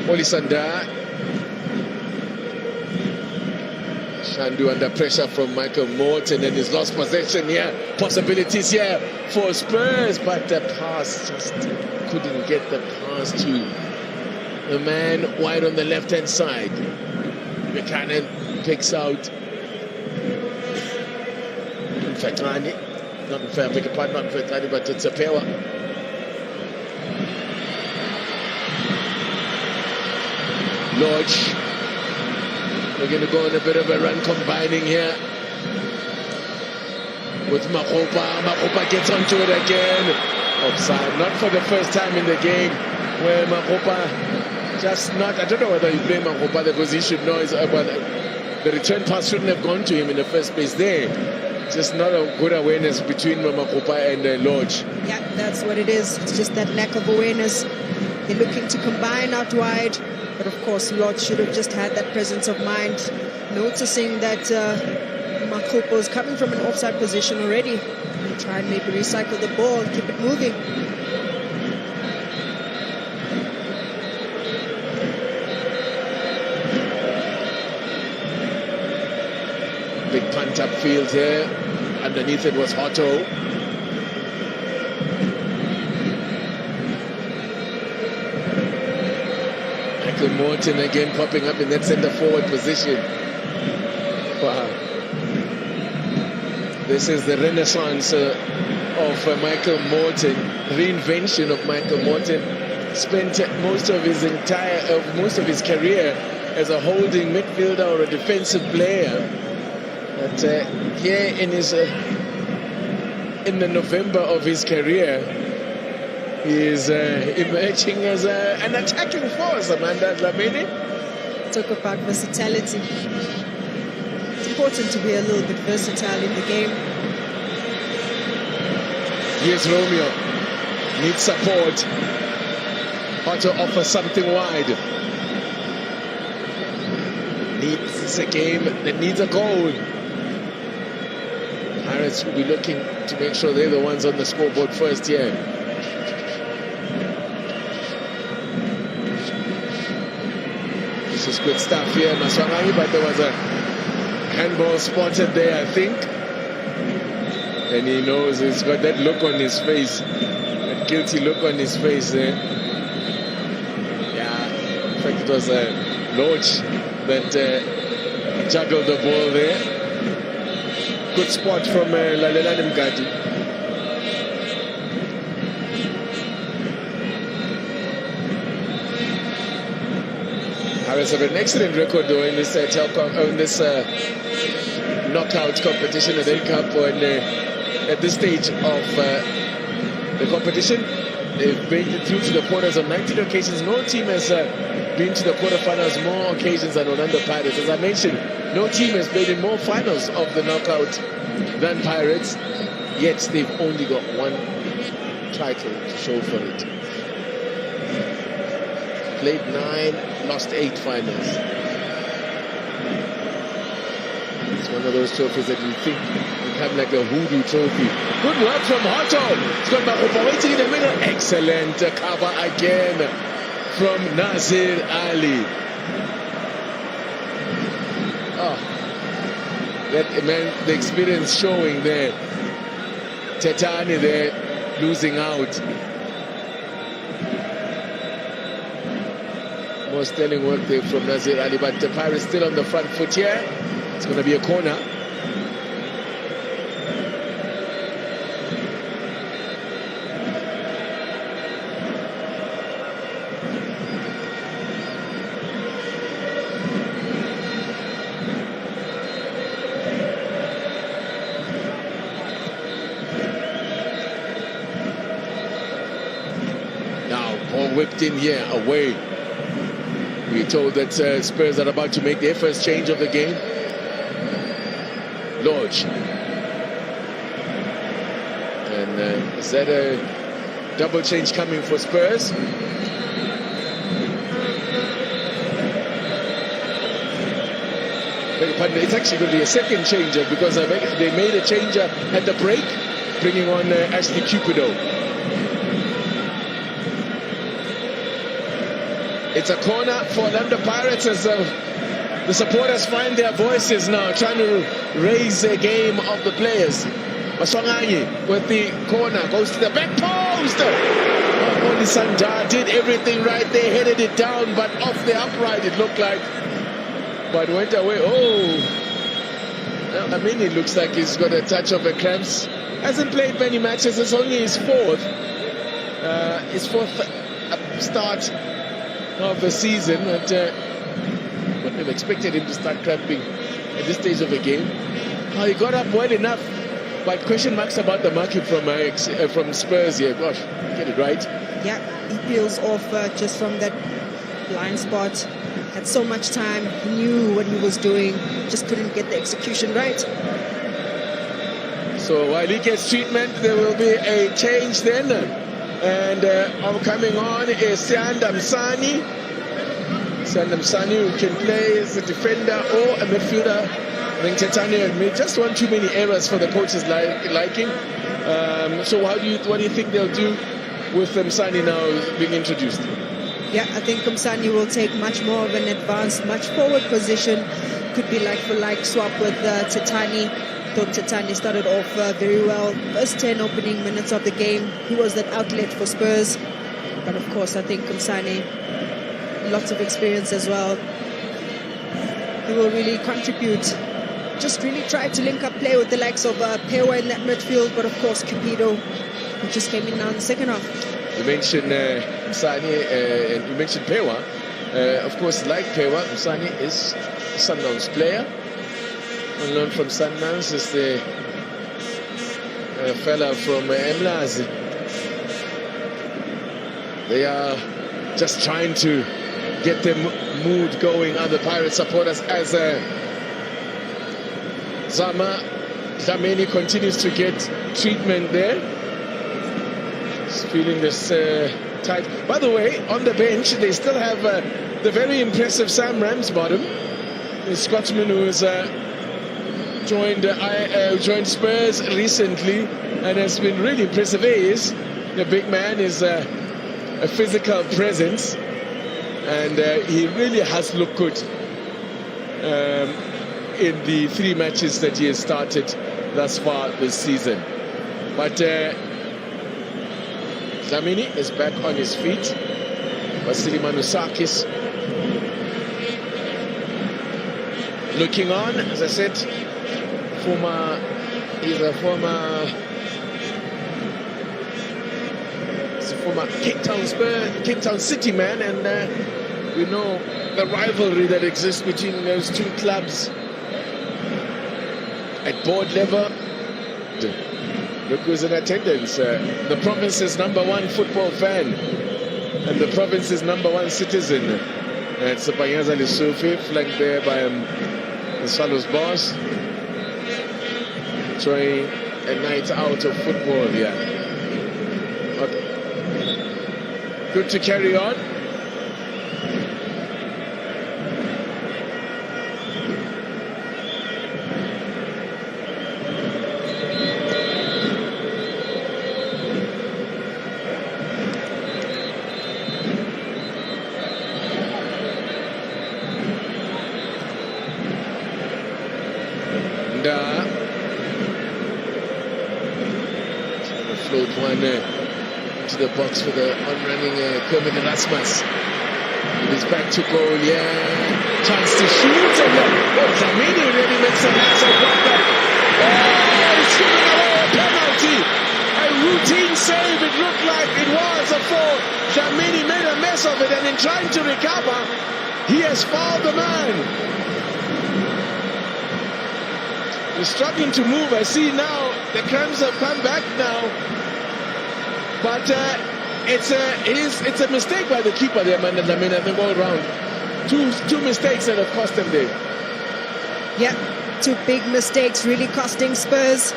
Olisanda. Shandu under pressure from Michael Morton, and he's lost possession here. Possibilities here for Spurs, but the pass just couldn't get the pass to the man wide on the left-hand side. Buchanan picks out Mfetani, not Mfetani, but it's a Pewa. Lodge, we're going to go on a bit of a run combining here with Mahopa. Mahopa gets onto it again. Offside, not for the first time in the game, where Mahopa just not, I don't know whether you blame Mahopa because he should know but the return pass shouldn't have gone to him in the first place there. Just not a good awareness between Mahopa and Lodge. Yeah, that's what it is. It's just that lack of awareness. They're looking to combine out wide, but of course Lodge should have just had that presence of mind, noticing that Mahopa is coming from an offside position already, and try and maybe recycle the ball and keep it moving. Big punt upfield here. Underneath it was Hotto. Michael Morton again popping up in that centre forward position. This is the renaissance of Michael Morton, reinvention of Michael Morton. Spent most of his career as a holding midfielder or a defensive player. But here in the November of his career, he is emerging as an attacking force, Amanda Dlamini. Talk about versatility. It's important to be a little bit versatile in the game. Here's Romeo. Needs support. How to offer something wide. Needs a game that needs a goal. Pirates will be looking to make sure they're the ones on the scoreboard first here. This is good stuff here, Maswanganyi, but there was a handball spotted there, I think. And he knows he's got that look on his face, that guilty look on his face there. Yeah, in fact it was Lodge that juggled the ball there. Good spot from Lalelani Mgadi. Pirates have an excellent record though in this knockout competition, and then Cup at this stage of the competition. They've made it through to the quarters on 19 occasions. No team has been to the quarterfinals more occasions than Orlando Pirates. As I mentioned, no team has played in more finals of the knockout than Pirates, yet they've only got one title to show for it. Played 9, lost 8 finals. It's one of those trophies that you think become like a hoodoo trophy. Good work from Hotto. It's got Mahopa waiting in the middle. Excellent cover again from Nazir Ali. Oh, that man, the experience showing there. Tetani there losing out. More sterling work there from Nazir Ali, but the Pirates still on the front foot here. It's going to be a corner. Whipped in here, away. We're told that Spurs are about to make their first change of the game. Lodge. And is that a double change coming for Spurs? It's actually going to be a second changer because they made a changer at the break, bringing on Ashley Cupido. It's a corner for Orlando Pirates as the supporters find their voices now, trying to raise the game of the players. Maswanganyi with the corner, goes to the back post. Only Sanja did everything right there, headed it down, but off the upright it looked like. But went away. Oh, I mean, it looks like he's got a touch of a cramps. Hasn't played many matches, it's only his fourth start of the season, but wouldn't have expected him to start cramping at this stage of the game. He got up well enough, but question marks about the marking from Spurs here. Gosh, get it right. Yeah, he peels off just from that blind spot. Had so much time, he knew what he was doing, just couldn't get the execution right. So while he gets treatment, there will be a change then. And coming on is Sianda Msani. Sianda Msani, who can play as a defender or a midfielder. I think Tetani had made just one too many errors for the coach's liking. So what do you think they'll do with Msani now being introduced? Yeah, I think Msani will take much more of an advanced, much forward position. Could be like for like swap with Tetani. Thought Tetani started off very well. First 10 opening minutes of the game, he was that outlet for Spurs. But of course, I think Msani, lots of experience as well. He will really contribute just really tried to link up play with the likes of Pewa in that midfield, but of course Cupido, who just came in now in the second half. You mentioned Msani and you mentioned Pewa. Of course, like Pewa, Msani is a Sundowns player. On loan from Sundowns is the fella from Mlazi. They are just trying to get the mood going, other Pirate supporters, as Dlamini continues to get treatment there. He's feeling this tight. By the way, on the bench, they still have the very impressive Sam Ramsbottom, the Scotsman who has joined Spurs recently and has been really impressive. He is the big man, is a physical presence, and he really has looked good in the 3 matches that he has started thus far this season. But Dlamini is back on his feet. Vasily Manusakis looking on, as I said, he's a former Cape Town City man, and we know the rivalry that exists between those two clubs at board level. Look who's in attendance. The province's #1 football fan and the province's #1 citizen. It's Panyaza Lesotho, flanked there by the Swallows boss. Enjoying a night out of football here. Okay. Good to carry on. Float one into the box for the on-running Kermit Erasmus. It is back to goal, yeah. Chance to shoot, and Dlamini really makes a mess of that. It's giving away a penalty. A routine save, it looked like it was a foul. Dlamini made a mess of it, and in trying to recover, he has fouled the man. He's struggling to move. I see now the cramps have come back now, but it's a mistake by the keeper there, man. Dlamini, I think all round. Two mistakes that have cost them there. Yeah, 2 big mistakes really costing Spurs.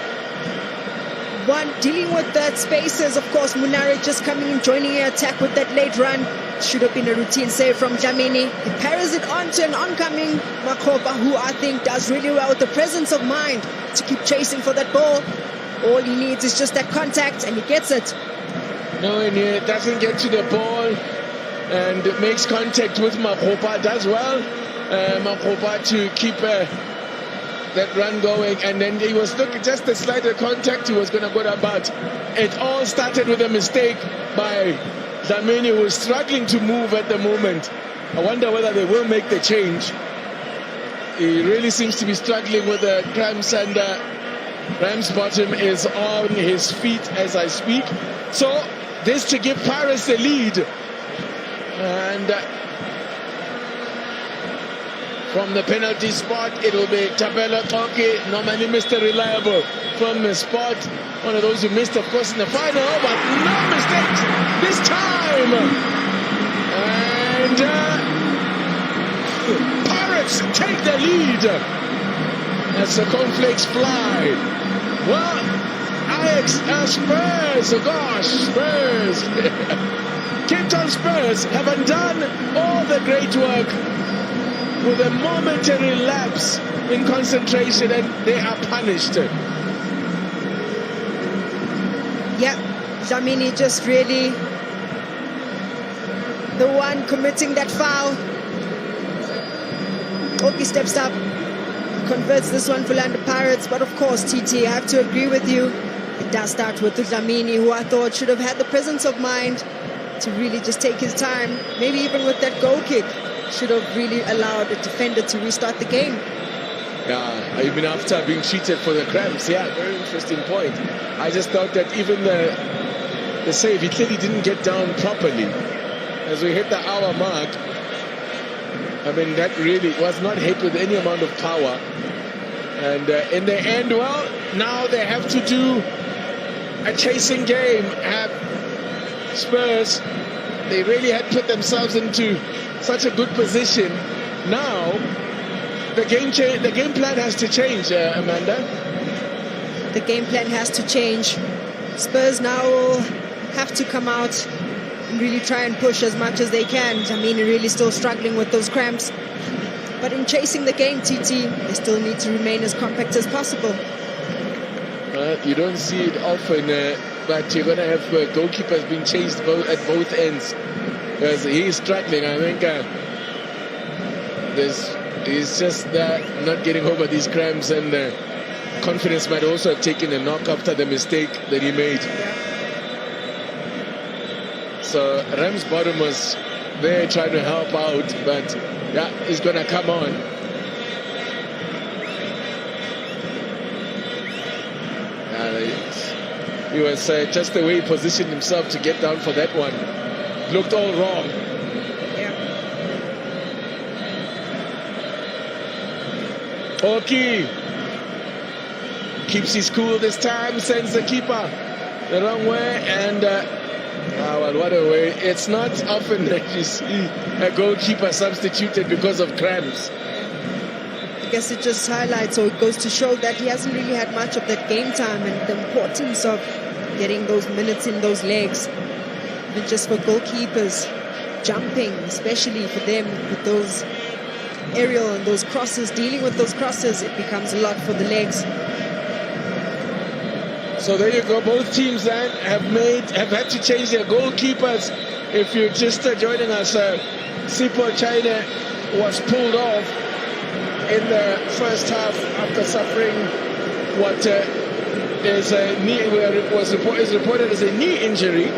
One, dealing with that spaces, of course, Munari just coming in, joining the attack with that late run. Should have been a routine save from Dlamini. He parries it on to an oncoming Makhoba, who I think does really well with the presence of mind to keep chasing for that ball. All he needs is just that contact, and he gets it. No, and he doesn't get to the ball and makes contact with Makhoba, does well. Makhoba to keep that run going, and then he was looking just a slighter contact, he was going to go down, but it all started with a mistake by Dlamini, who is struggling to move at the moment. I wonder whether they will make the change. He really seems to be struggling with the cramps, and Ramsbottom is on his feet as I speak. So this to give Paris the lead, and from the penalty spot it will be Tabela Tonke, normally Mr. Reliable from the spot. One of those who missed, of course, in the final, but no mistakes this time. And Pirates take the lead as the cornflakes fly. Well, Spurs, oh gosh, Spurs. Cape Town Spurs have undone all the great work with a momentary lapse in concentration, and they are punished. Yeah, Dlamini just really the one committing that foul. Oki steps up, converts this one for Orlando Pirates, but of course, TT, I have to agree with you. It does start with Dlamini, who I thought should have had the presence of mind to really just take his time. Maybe even with that goal kick, should have really allowed the defender to restart the game. Yeah, even after being treated for the cramps. Yeah, very interesting point. I just thought that even the save, he clearly didn't get down properly. As we hit the hour mark, I mean, that really was not hit with any amount of power. And in the end, well, now they have to do a chasing game. Spurs, they really had put themselves into such a good position. Now, the game plan has to change, Amanda. The game plan has to change. Spurs now will have to come out and really try and push as much as they can. I mean, they're really still struggling with those cramps. But in chasing the game, TT, they still need to remain as compact as possible. You don't see it often, but you're going to have goalkeepers being chased at both ends. Because he's struggling. I think he's just not getting over these cramps, and confidence might also have taken a knock after the mistake that he made. So Ramsbottom was there trying to help out, but yeah, he's going to come on. He was just the way he positioned himself to get down for that one. Looked all wrong. Yeah. Oki keeps his cool this time, sends the keeper the wrong way, and well, what a way. It's not often that you see a goalkeeper substituted because of cramps. I guess it just highlights, or it goes to show that he hasn't really had much of that game time, and the importance of getting those minutes in those legs. And just for goalkeepers, jumping, especially for them with those aerial and those crosses, dealing with those crosses, it becomes a lot for the legs. So there you go. Both teams then have had to change their goalkeepers. If you're just joining us, Sipho China was pulled off in the first half after suffering what is a knee, where it was reported as a knee injury,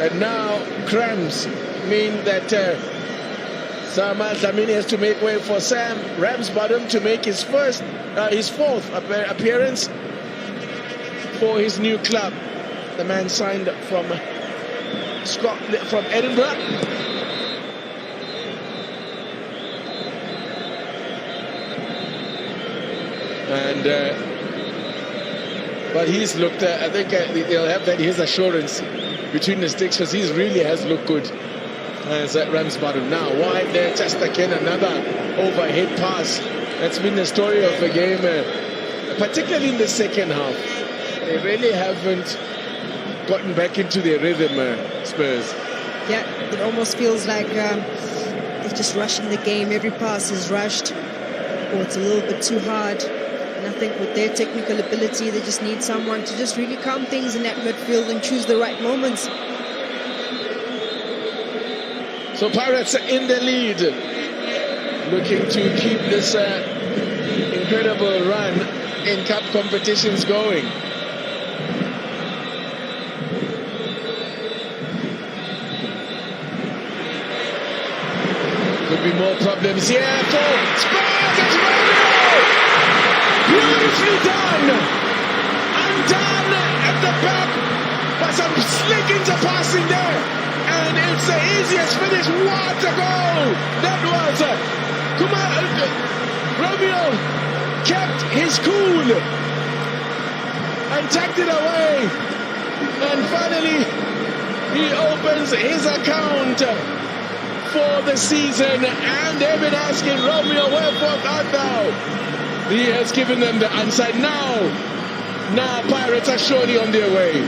and now cramps mean that Sama Dlamini has to make way for Sam Ramsbottom to make his fourth appearance for his new club. The man signed from Scotland, from Edinburgh. And but he's looked, I think they'll have that, his assurance between the sticks, because he really has looked good as Ramsbottom. Now wide there, just again another overhead pass. That's been the story of the game, particularly in the second half. They really haven't gotten back into their rhythm, Spurs. Yeah, it almost feels like they're just rushing the game. Every pass is rushed, or it's a little bit too hard. And I think with their technical ability, they just need someone to just really calm things in that midfield and choose the right moments. So Pirates are in the lead, looking to keep this incredible run in cup competitions going. Could be more problems here for Spurs as well. Beautifully done! Undone at the back, but some slick interpassing there, and it's the easiest finish. What a goal! That was Romeo kept his cool and tucked it away, and finally he opens his account for the season. And they've been asking Romeo, wherefore art thou? He has given them the answer. Now Pirates are surely on their way.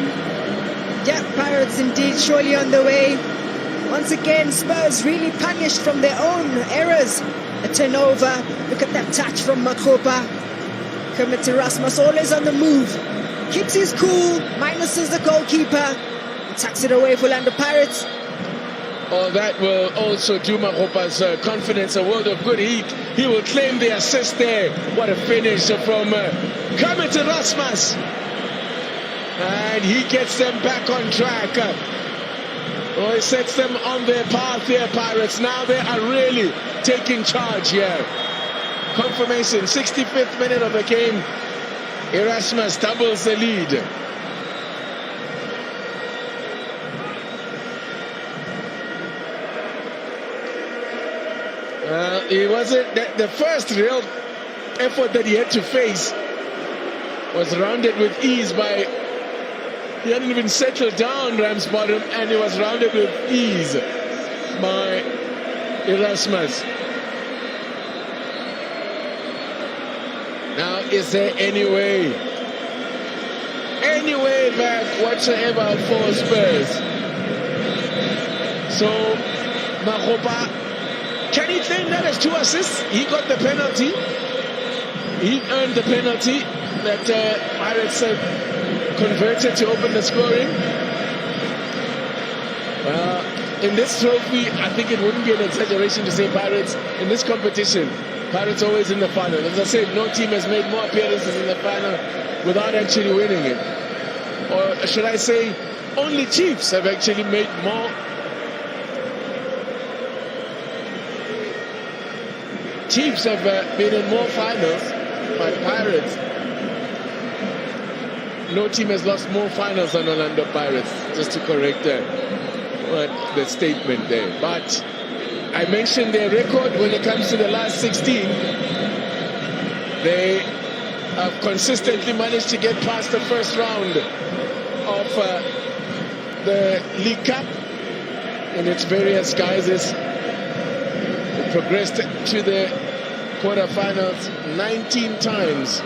Yeah, Pirates indeed surely on the way. Once again, Spurs really punished from their own errors. A turnover. Look at that touch from Makopa. Kermit Erasmus always on the move. Keeps his cool, minuses the goalkeeper, and tucks it away for Orlando Pirates. Oh, that will also do Makopa's confidence a world of good. He will claim the assist there. What a finish from Kermit Erasmus. And he gets them back on track. He sets them on their path here, Pirates. Now they are really taking charge here. confirmation, 65th minute of the game. Erasmus doubles the lead. It wasn't the first real effort that he had to face was rounded with ease by, he hadn't even settled down Ramsbottom, and he was rounded with ease by Erasmus. Now, is there any way back whatsoever for Spurs? So, Mahopa, can he claim that as 2 assists? He got the penalty. He earned the penalty that Pirates converted to open the scoring. In this trophy, I think it wouldn't be an exaggeration to say Pirates, in this competition, Pirates always in the final. As I said, no team has made more appearances in the final without actually winning it. Or should I say, only Chiefs have actually made more. Chiefs have been in more finals, but Pirates, no team has lost more finals than Orlando Pirates, just to correct the statement there. But I mentioned their record when it comes to the last 16. They have consistently managed to get past the first round of the League Cup in its various guises. They progressed to the quarterfinals 19 times,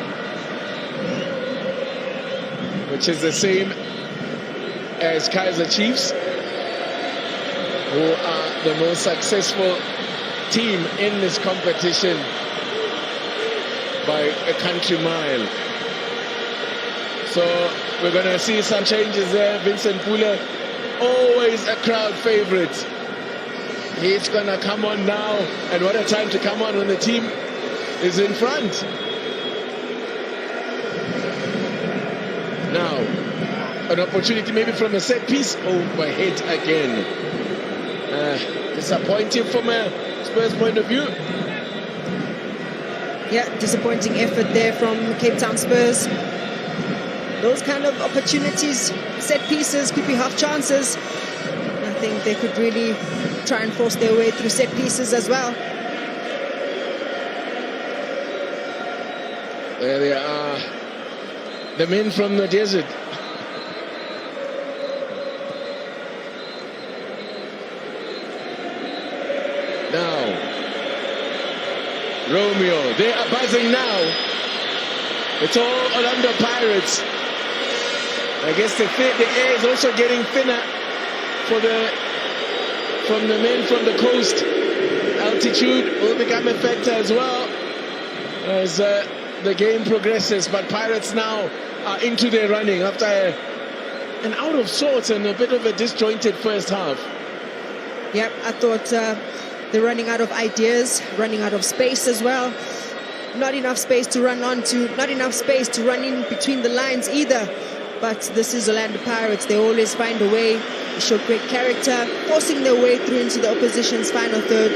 which is the same as Kaizer Chiefs, who are the most successful team in this competition by a country mile. So we're going to see some changes there. Vincent Pule, always a crowd favorite. He's going to come on now, and what a time to come on when the team is in front. Now, an opportunity maybe from a set piece. Overhead again. Disappointing from a Spurs point of view. Yeah, disappointing effort there from Cape Town Spurs. Those kind of opportunities, set pieces, could be half chances. I think they could really try and force their way through set pieces as well. There they are, the men from the desert. Now, Romeo, they are buzzing now. It's all Orlando Pirates. I guess the air is also getting thinner from the men from the coast. Altitude will become a factor as well as the game progresses. But Pirates now are into their running after an out of sorts and a bit of a disjointed first half. Yep, I thought they're running out of ideas, running out of space as well. Not enough space to run onto, not enough space to run in between the lines either. But this is Orlando Pirates. They always find a way. They show great character, forcing their way through into the opposition's final third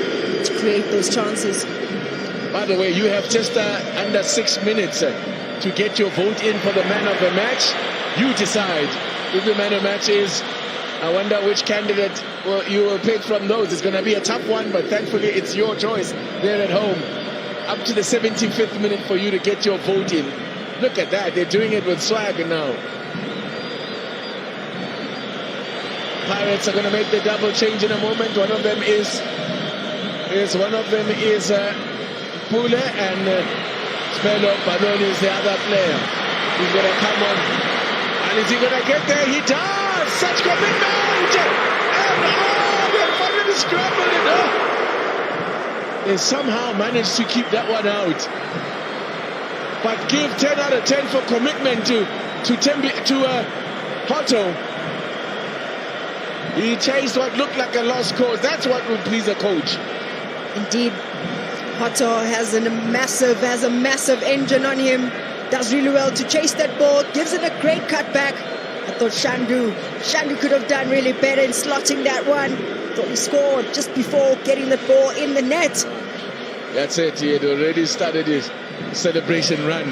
to create those chances. By the way, you have just under 6 minutes to get your vote in for the man of the match. You decide who the man of the match is. I wonder which candidate you will pick from those. It's going to be a tough one, but thankfully it's your choice there at home. Up to the 75th minute for you to get your vote in. Look at that. They're doing it with swag now. Pirates are going to make the double change in a moment. One of them is Pule, and Spelo Banoni is the other player. He's going to come on. And is he going to get there? He does! Such commitment! And they've finally scrambled it up. They somehow managed to keep that one out. But give 10 out of 10 for commitment to Hotto. He chased what looked like a lost cause. That's what would please a coach. Indeed. Hotto has a massive engine on him. Does really well to chase that ball. Gives it a great cutback. I thought Shandu could have done really better in slotting that one. Thought he scored just before getting the ball in the net. That's it. He had already started his celebration run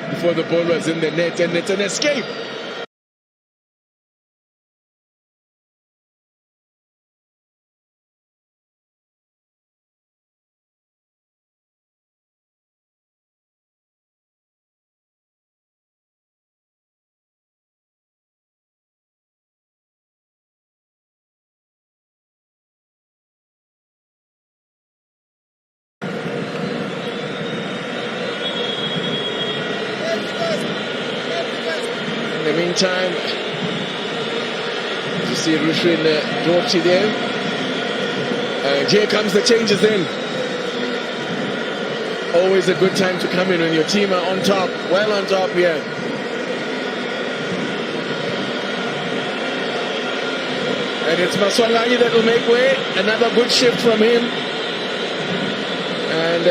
before the ball was in the net, and it's an escape. In the meantime, you see Rushrin Dorchi there. And here comes the changes in. Always a good time to come in when your team are on top, well on top here. And it's Maswanganyi that will make way. Another good shift from him. And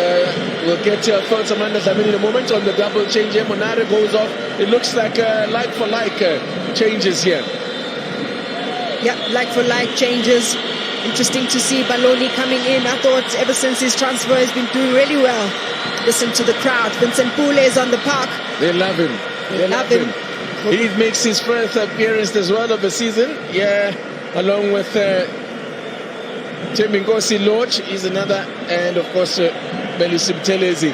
we'll get your thoughts, Amanda Dlamini, in a moment on the double change here. Monare goes off. It looks like like-for-like changes here. Yeah, like-for-like changes. Interesting to see Baloni coming in. I thought ever since his transfer has been doing really well. Listen to the crowd. Vincent Pule is on the park. They love him. They love him. He makes his first appearance as well of the season. Yeah, along with Temingosi Lodge is another, and of course Melusim Telezi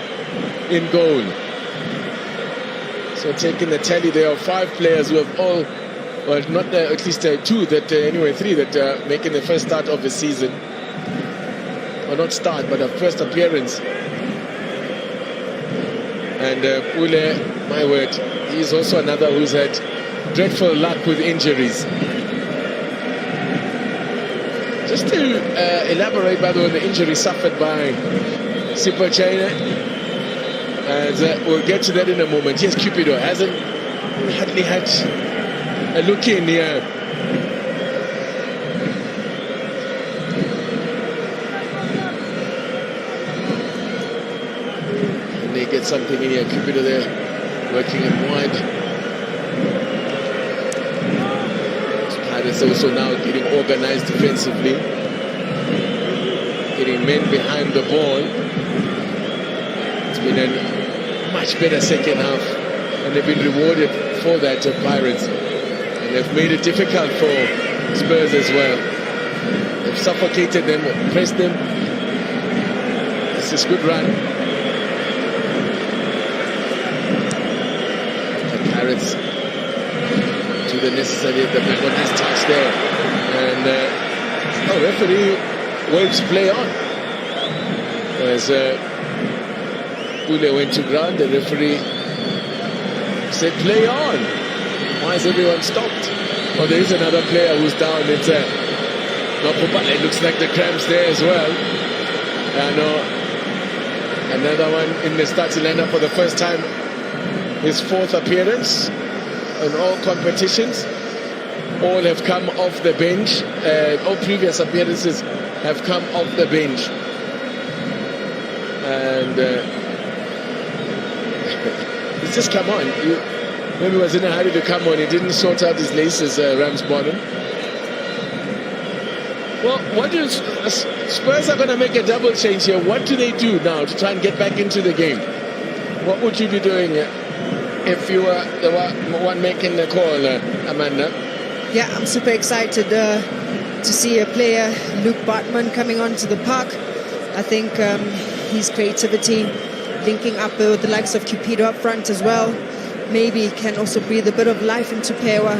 in goal. So taking the tally there of 5 players who have all, well, not at least 2 that, anyway 3 that are making the first start of the season. Or not start, but a first appearance. And Pule, my word, he's also another who's had dreadful luck with injuries. Just to elaborate, by the way, on the injury suffered by Sipho China, and we'll get to that in a moment. Yes, Cupido hasn't hardly had a look in here. And they get something in here. Cupido there working it wide. Pirates also now getting organized defensively, getting men behind the ball. It's been a much better second half, and they've been rewarded for that, Pirates. And they've made it difficult for Spurs as well. They've suffocated them, pressed them. It's a good run. The Pirates do the necessary, the back on his touch there. And referee waves play on. As Pule went to ground, the referee said play on. Why is everyone stopped? Oh, there is another player who's down. It's it looks like the cramps there as well. Another one in the starting lineup for the first time. His 4th appearance in all competitions. All have come off the bench. All previous appearances have come off the bench. And he's just come on. Maybe he was in a hurry to come on. He didn't sort out his laces, Ramsbottom. Well, what do Spurs are going to make a double change here? What do they do now to try and get back into the game? What would you be doing if you were the one making the call, Amanda? Yeah, I'm super excited to see a player, Luke Bartman, coming onto the park. I think his creativity, linking up with the likes of Cupido up front as well, maybe can also breathe a bit of life into Pewa,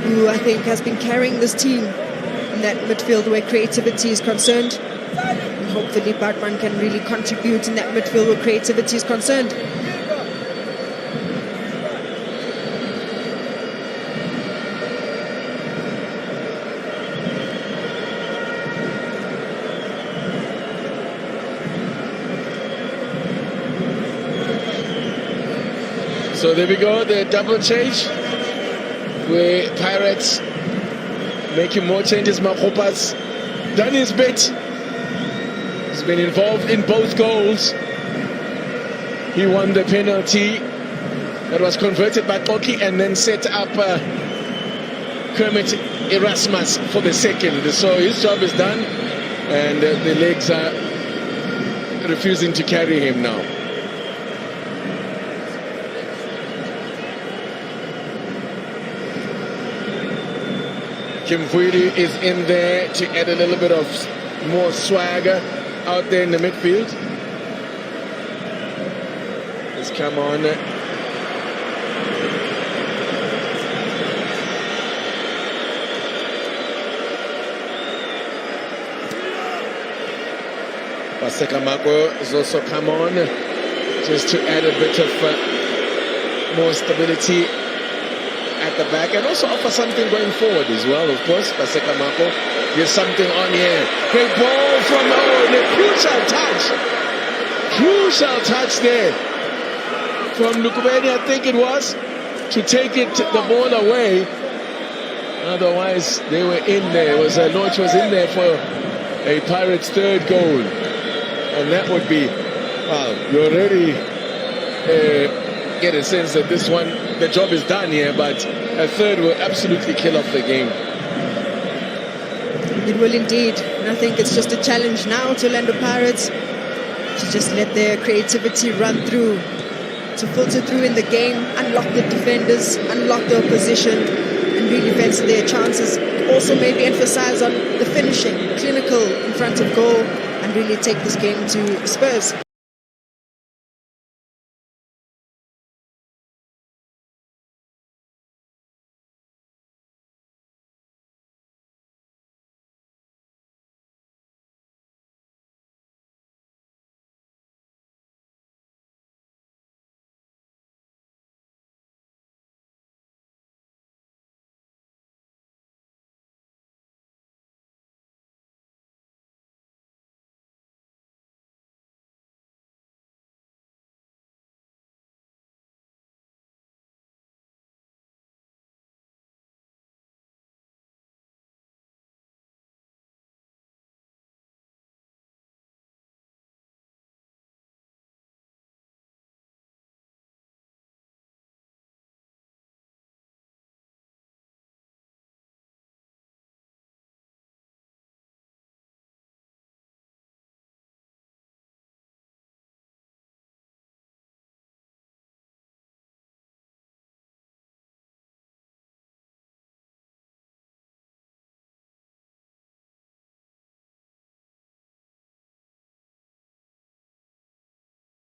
who I think has been carrying this team in that midfield where creativity is concerned. And hopefully Bartman can really contribute in that midfield where creativity is concerned. So there we go, the double change, where Pirates making more changes. Makopa's done his bit. He's been involved in both goals. He won the penalty that was converted by Koki and then set up Kermit Erasmus for the second. So his job is done, and the legs are refusing to carry him now. Kimfuidi is in there to add a little bit of more swagger out there in the midfield. Let's come on. Basekamako has also come on just to add a bit of more stability at the back and also offer something going forward as well, of course. Basekamako, there's something on here. Great ball from the crucial touch there from Lukubeni, I think it was, to take the ball away. Otherwise, they were in there. Norwich was in there for a Pirates' third goal. And that would be, wow, you already get a sense that this one, the job is done here, but a third will absolutely kill off the game. It will indeed. And I think it's just a challenge now to Orlando Pirates to just let their creativity run through, to filter through in the game, unlock the defenders, unlock the opposition, and really fancy their chances. Also maybe emphasize on the finishing, clinical in front of goal, and really take this game to Spurs.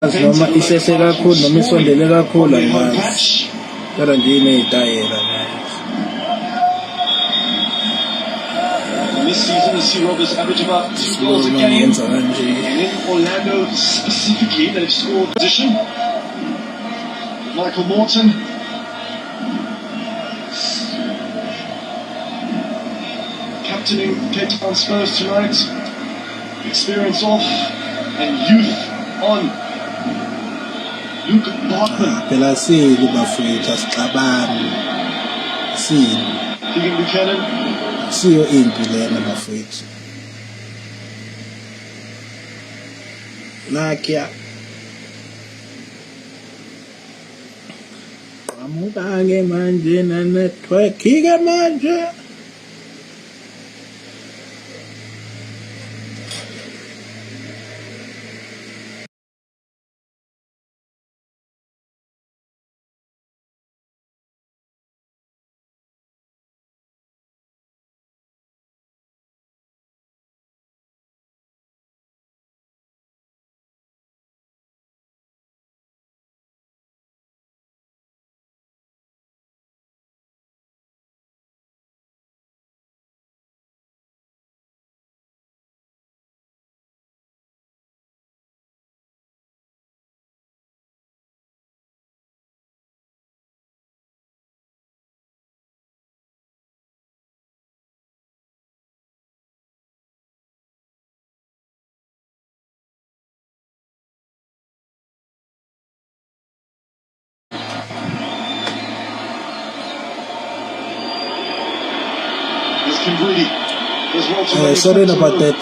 Noma isheshe kakhulu noma isondele kakhulu angazi kodwa nje inezitayela This season, the Sea Robbers average about 2 goals a game. And in Orlando specifically, they've scored position. Michael Morton. Captaining Cape Town Spurs tonight. Experience off and youth on. Luke Bartman. Phela sile bafowethu asixabani. Sile. Keegan Buchanan. Siyo impi lena bafowethu. Nakia. Qamuka-ke manje na network ke manje. Sorry about that.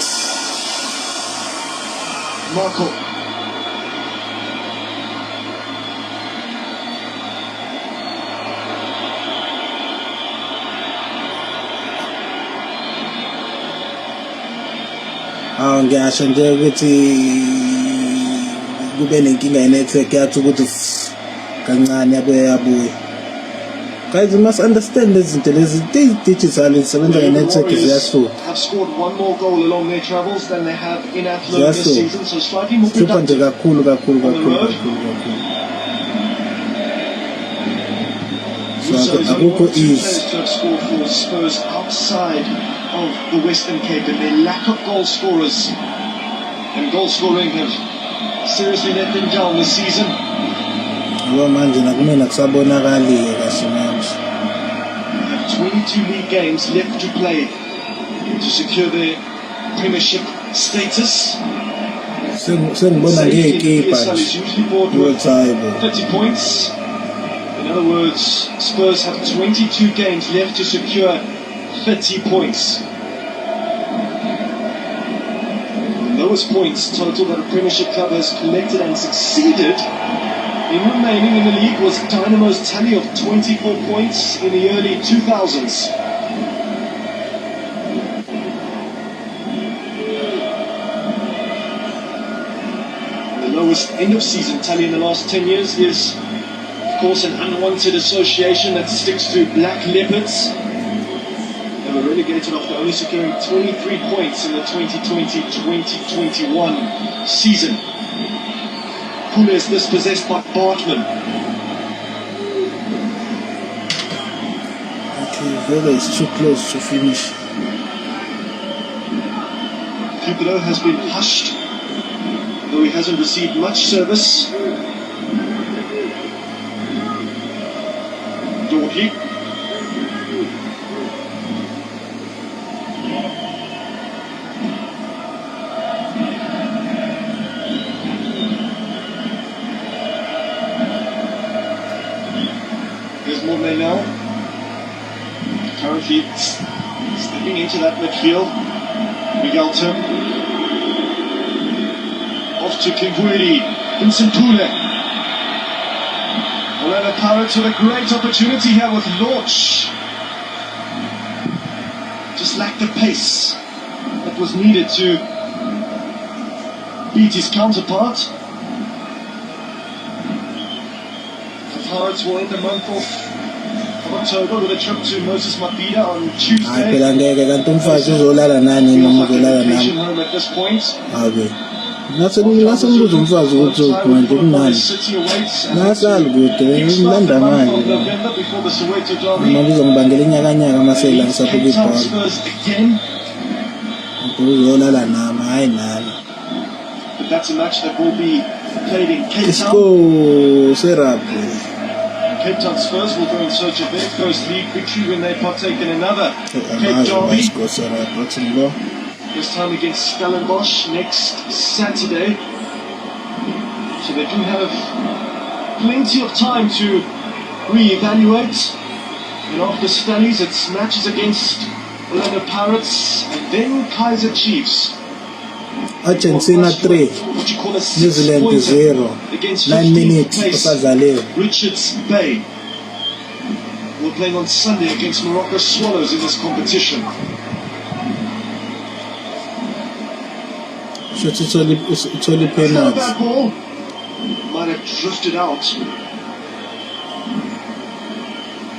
Marco. Ngisho nje ukuthi kube nenkinga yenetwork yathi ukuthi kancane yabuye. Guys, you must understand these digital zisebenza nge-network ziyahluka. Have scored one more goal along their travels than they have in Athlone this season, so slightly more productive. kakhulu. So akukho ease to have scored for Spurs outside of the Western Cape, and their lack of goal scorers and goal scoring have seriously let them down this season. Manje nakumina kusabonakali kahle manje. 22 league games left to play to secure their Premiership status. Sengibona ngeyikipa nje. 30 points. In other words, Spurs have 22 games left to secure 30 points. The lowest points total that a Premiership club has collected and succeeded in remaining in the league was Dynamo's tally of 24 points in the early 2000s. The lowest end-of-season tally in the last 10 years is, of course, an unwanted association that sticks to Black Leopards. They were relegated after only securing 23 points in the 2020-2021 season. Pule is dispossessed by Bartman. Okay, Vela is too close to finish. Cupido has been hushed, though he hasn't received much service. Dorky. Mornay now, currently stepping into that midfield. Miguelto off to Kingwiri, Vincent Pule. Orlando Pirates with a great opportunity here with launch. Just lacked the pace that was needed to beat his counterpart. The Pirates will end the month off October with a trip to Moses Mabhida on Tuesday. Phela ngeke kanti umfazi uzolala nani noma uzolala nami. Home at this point. Okay. Nasembuza umfazi ukuthi manje kunani. Nasali kude ngilanda manje. Manje uzongibangela inyakanyaka masela ngisaphuka ibhola. Uzolala nami hayi nami. But that's a match that will be played in Cape Town. Isco Serapi. Cape Town Spurs will go in search of their first league victory when they partake in another Cape Derby. This time against Stellenbosch next Saturday. So they do have plenty of time to re-evaluate. And after Stellies, it's matches against Orlando Pirates and then Kaizer Chiefs. Argentina 3, New Zealand 0, 9 minutes usadlaliwe. Richards Bay will play on Sunday against Morocco Swallows in this competition. It's only penalty. That ball might have drifted out.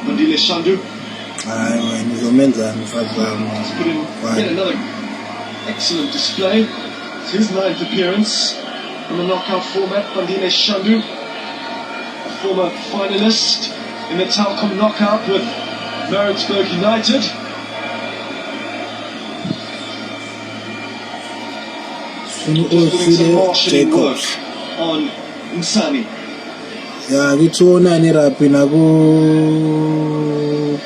Bandile Shandu has put in yet another excellent display. It's his 9th appearance in the knockout format. Bandile Shandu, a former finalist in the Telkom knockout with Maritzburg United. Jacobs on Nsani. Yeah, ngithuona ni rugby naku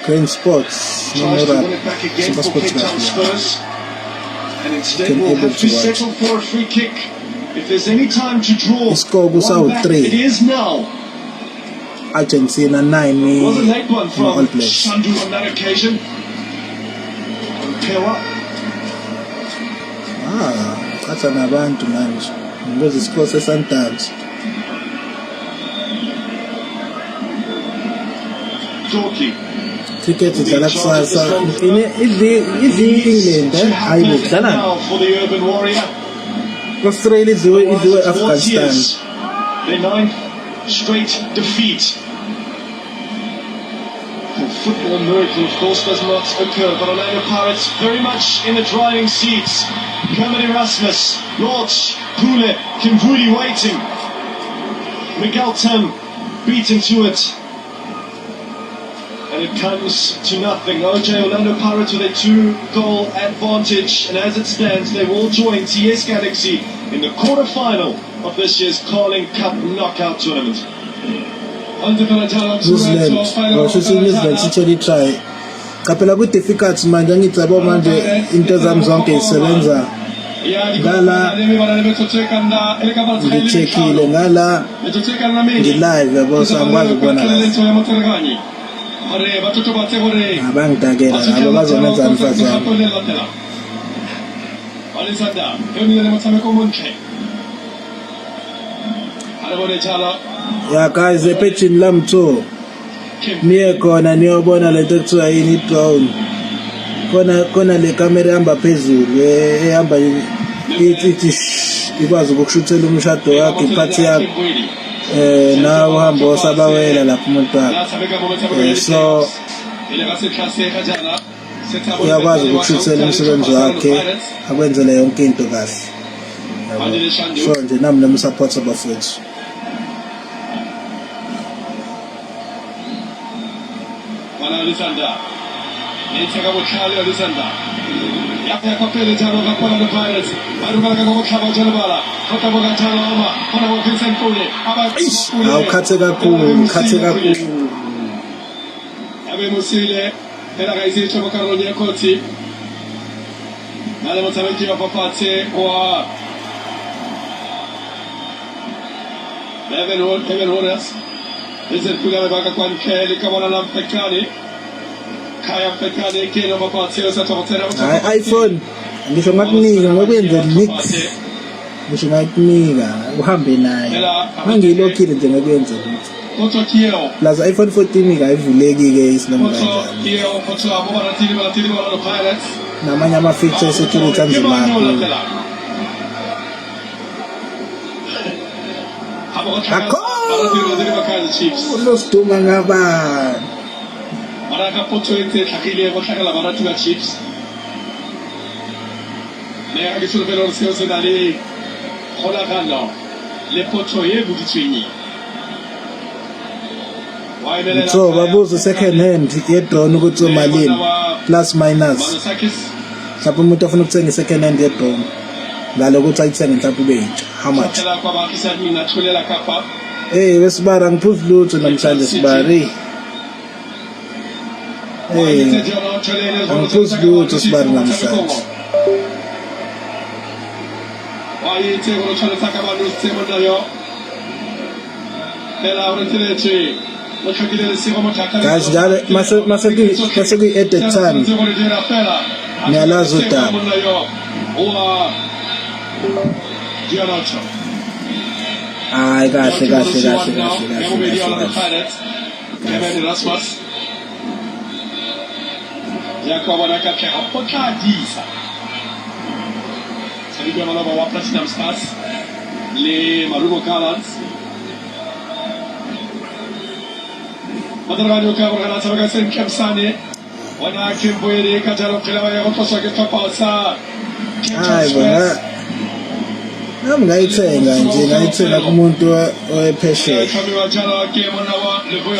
Green Sports. Tries to win it back again for Cape Town Spurs. And instead will have to settle for a free kick. If there's any time to draw one back, it is now. Argentina 9. It was a late one from Shandu on that occasion. Pewa. That's an abantu manje. Because it's close sometimes. Dorky. Cricket idlala kusasa. England hayi now for the Urban Warrior. Australia idliwe Afghanistan. Their 9th straight defeat. A football miracle, of course, does not occur, but Orlando Pirates very much in the driving seats. Kermit Erasmus, Lorch, Pule, Kimvuli waiting. Miguel Tam beaten to it. And it comes to nothing. OJ Orlando Pirates with a 2-goal advantage, and as it stands, they will join TS Galaxy in the quarter-final of this year's Carling Cup knockout tournament. New Zealand sicheli try kapela ku difficult manje ngicaba manje into zami zonke isebenza ngala ngichekile ngala ngilive yabo sangikwazi ukubona abangitakela abo bazonenza mfazana ya guys epechini lamtho niye khona niyobona lento ekuthiwa yini i-drone khona le camera ehamba phezulu ehamba ithi ikwazi ukushuthela umshado wakhe iphathi yakhe na uhamba osabawela lapho umuntu wakhe so uyakwazi ukushuthela umsebenzi wakhe akwenzele yonke into kahle so nje nami nemsupport abafethu. Alexander, nitaka bukhali Alexander. Yapha kapele jalo kakhona le Pirates. Barukaka ngokuhlaba jalo bala. Kodwa bokathalo ama, bona bophisa imfule. Awukhathe kakhulu. Abe musile, era kaizitho bokaronye kothi. Nale motsameki wa papatse kwa Evan Warriors. Izel kula baka kwa Nkeli kama na Mpekani. Kaya Mpekani kile mapatse usatotera utapata. iPhone ngisho ngakunika ngokwenza mix. Ngisho ngakunika uhambe naye. Mangilokhile nje ngokwenza lutho. Otho kiyo. Plus iPhone 14 ikayivuleki ke isinoma kanjani. Otho kiyo otho abo baratili bala Pirates. Namanye ama features security anzima kakhulu. Unosiduma ngaba Maraka pothoetse tlhakile go tlhakela barati ba Chiefs. Le ga ke se le se se na le kgolagano le potho ye boditsweng. So babuza second hand ye-drone ukuthi umalini plus minus. Lapho umuntu afuna ukuthenga second hand ye-drone ngalo ukuthi ayithenge mhlawumbe ube yintsha how much? Besibara ngiphuza lutho namhlanje sibari. Ngiphuza lutho sibari namhlanje. Guys, mase at the time ngiyalazi udaba. Hayi kahle. Yakobana kakha potadisa. Salut à la Platinum Stars, les Marumo Gallants. Madrano Cabrera Savagasem Kemsane. Wana Kimboere Kajaro Kilaya Otosaga Kapasa. Hayi bona. Nami ngayithenga kumuntu owephesheya.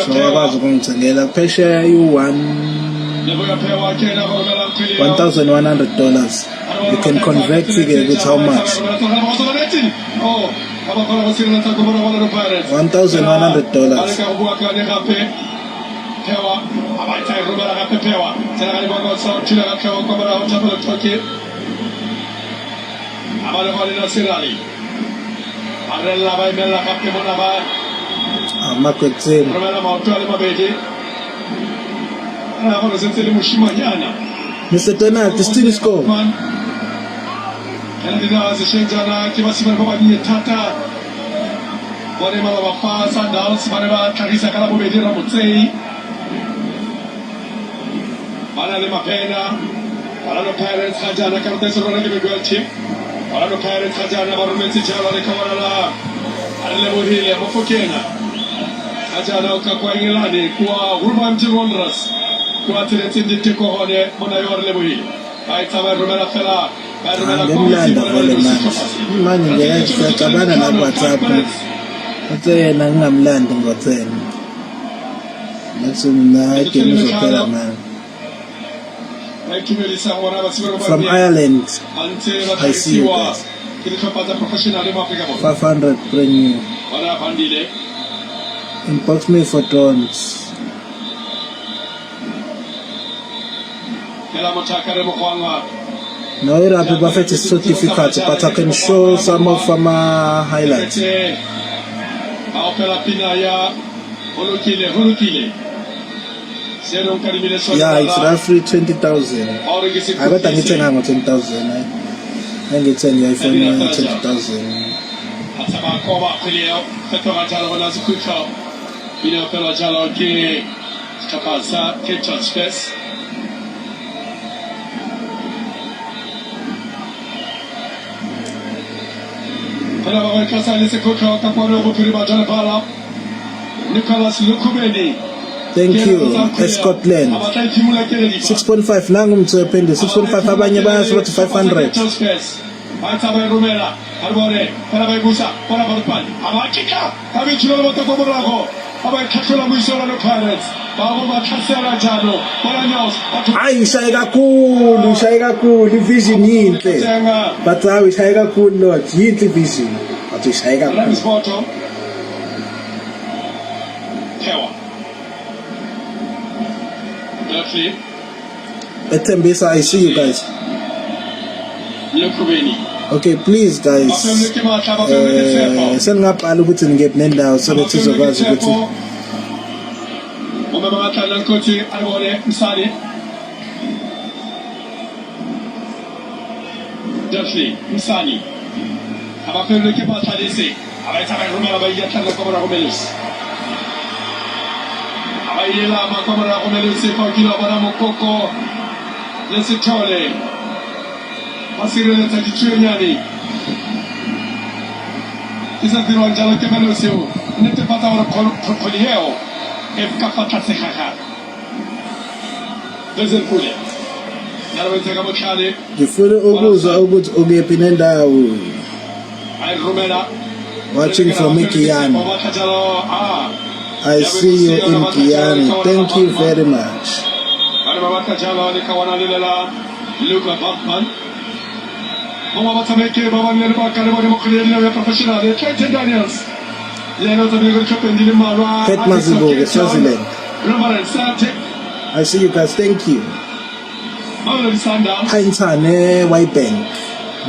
So akwazi ukungithengela phesheya $1,100. You can convert it with how much? Mr. Donald, the still score. Alebohile Mofokena. Ajana kwa England kwa Wolverhampton Wanderers. Kwa Tiretindi Tekohone Monayor Lebohile. Aitama Romela Fela. Ngemlanda vele manje ngiyacabana na WhatsApp uthe nangamlanda ngothena nasuna game zophela man from Ireland. I see you guys. 500 brand new. Inbox me for drones. No, Rabbi Buffett is so difficult, but I can show some of my highlights. Yeah, it's roughly 20,000. I got a 10,000. I get 10 iPhone 20,000. Thank you, Scotland. 6.5 nangu mtsoepende 6.5 abanye bayasothi 500. Hayi ushaye kakhulu ivision yinhle but hayi ushaye kakhulu Lord yinhle ivision but ushaye kakhulu. Etembisa, I see you guys. Okay, please guys, send up all ukuthi ngebnendawo so that sizokwazi ukuthi Msani abafelo ke bathalise abayithaba Romela bayiyathala kwa Romelos abayela makamera Romelos ifakila bana mokoko lesithole masirele takichunyani kisa dirwa njalo kemelo seo nete pata ora koliheo efkafata sekhaha deuxième poulet. Ngifuna ukuzwa ukuthi ukephi nendawo. Watching from Kiani. I see you in Kiani. Thank you very much. Pet Mazibo, Swaziland. I see you guys. Thank you. Pintane, White Bank,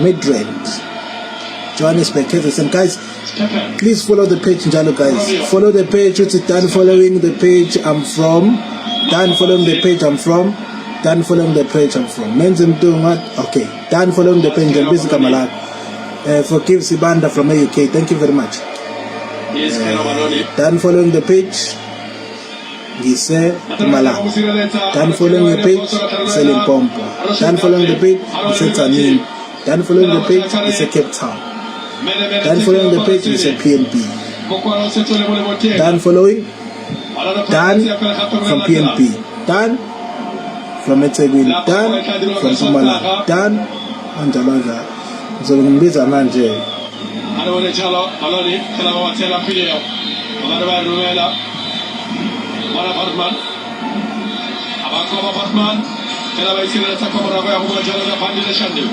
Midrand, Johannesburg, and guys, please follow the page, Njalo guys. Follow the page. It's done following the page I'm from. Done following the page I'm from. Done following the page I'm from. Men's doing what? Okay. Done following the page. I'm busy Kamala. Forgive Sibanda from the UK. Thank you very much. Done following the page. Gise Mala. Done following the page, selling Pompo. Done following the page, Gise Tanin. Done following the page, Gise Cape Town. Done following the page, Gise PNP. Done following, done from PNP. Done from Etegwin. Done from Sumala. Done on Jalaga. So we can be a man jail. Bartman, Abakova Bartman, Kela Sila Takomara, who was Jala Pandila Shandu.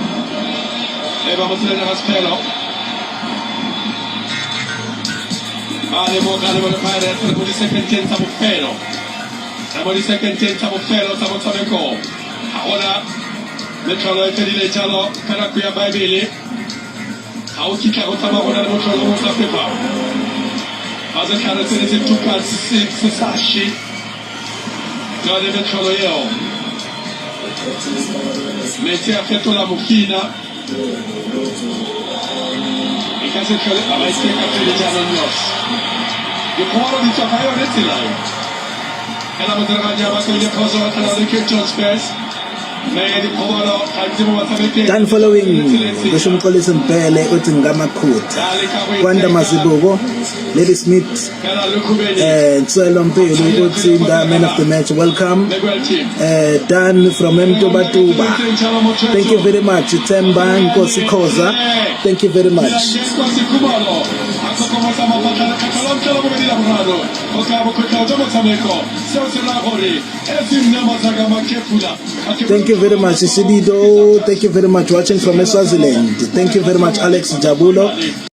Eva Muslim Spello. Animo Canada Pirates, and the second chance of Fero. Somebody second chance of Fero, Samosameco. Ahora, Metro Fedile Jalo, Karakuya Babili. How Chicago Tamabona Motro Paper. As a characteristic took us 6 Sashi. God even Choloyo. Metia Fetola Mukina. Because it could have I take up to the Javanos. The quality of higher line. And I'm going to have a Kozo and another Kitchen Spurs. Done following Bishumkolis and Pele Utingama Kut Wanda Mazibogo Lady Smith Tselom Pelu Utin man of the match. Welcome Dan from Mtoba Tuba. Thank you very much. Temba Nkosi Koza. Thank you very much. Thank you very much, Sidido. Thank you very much watching from Swaziland. Thank you very much, Alex Jabulo.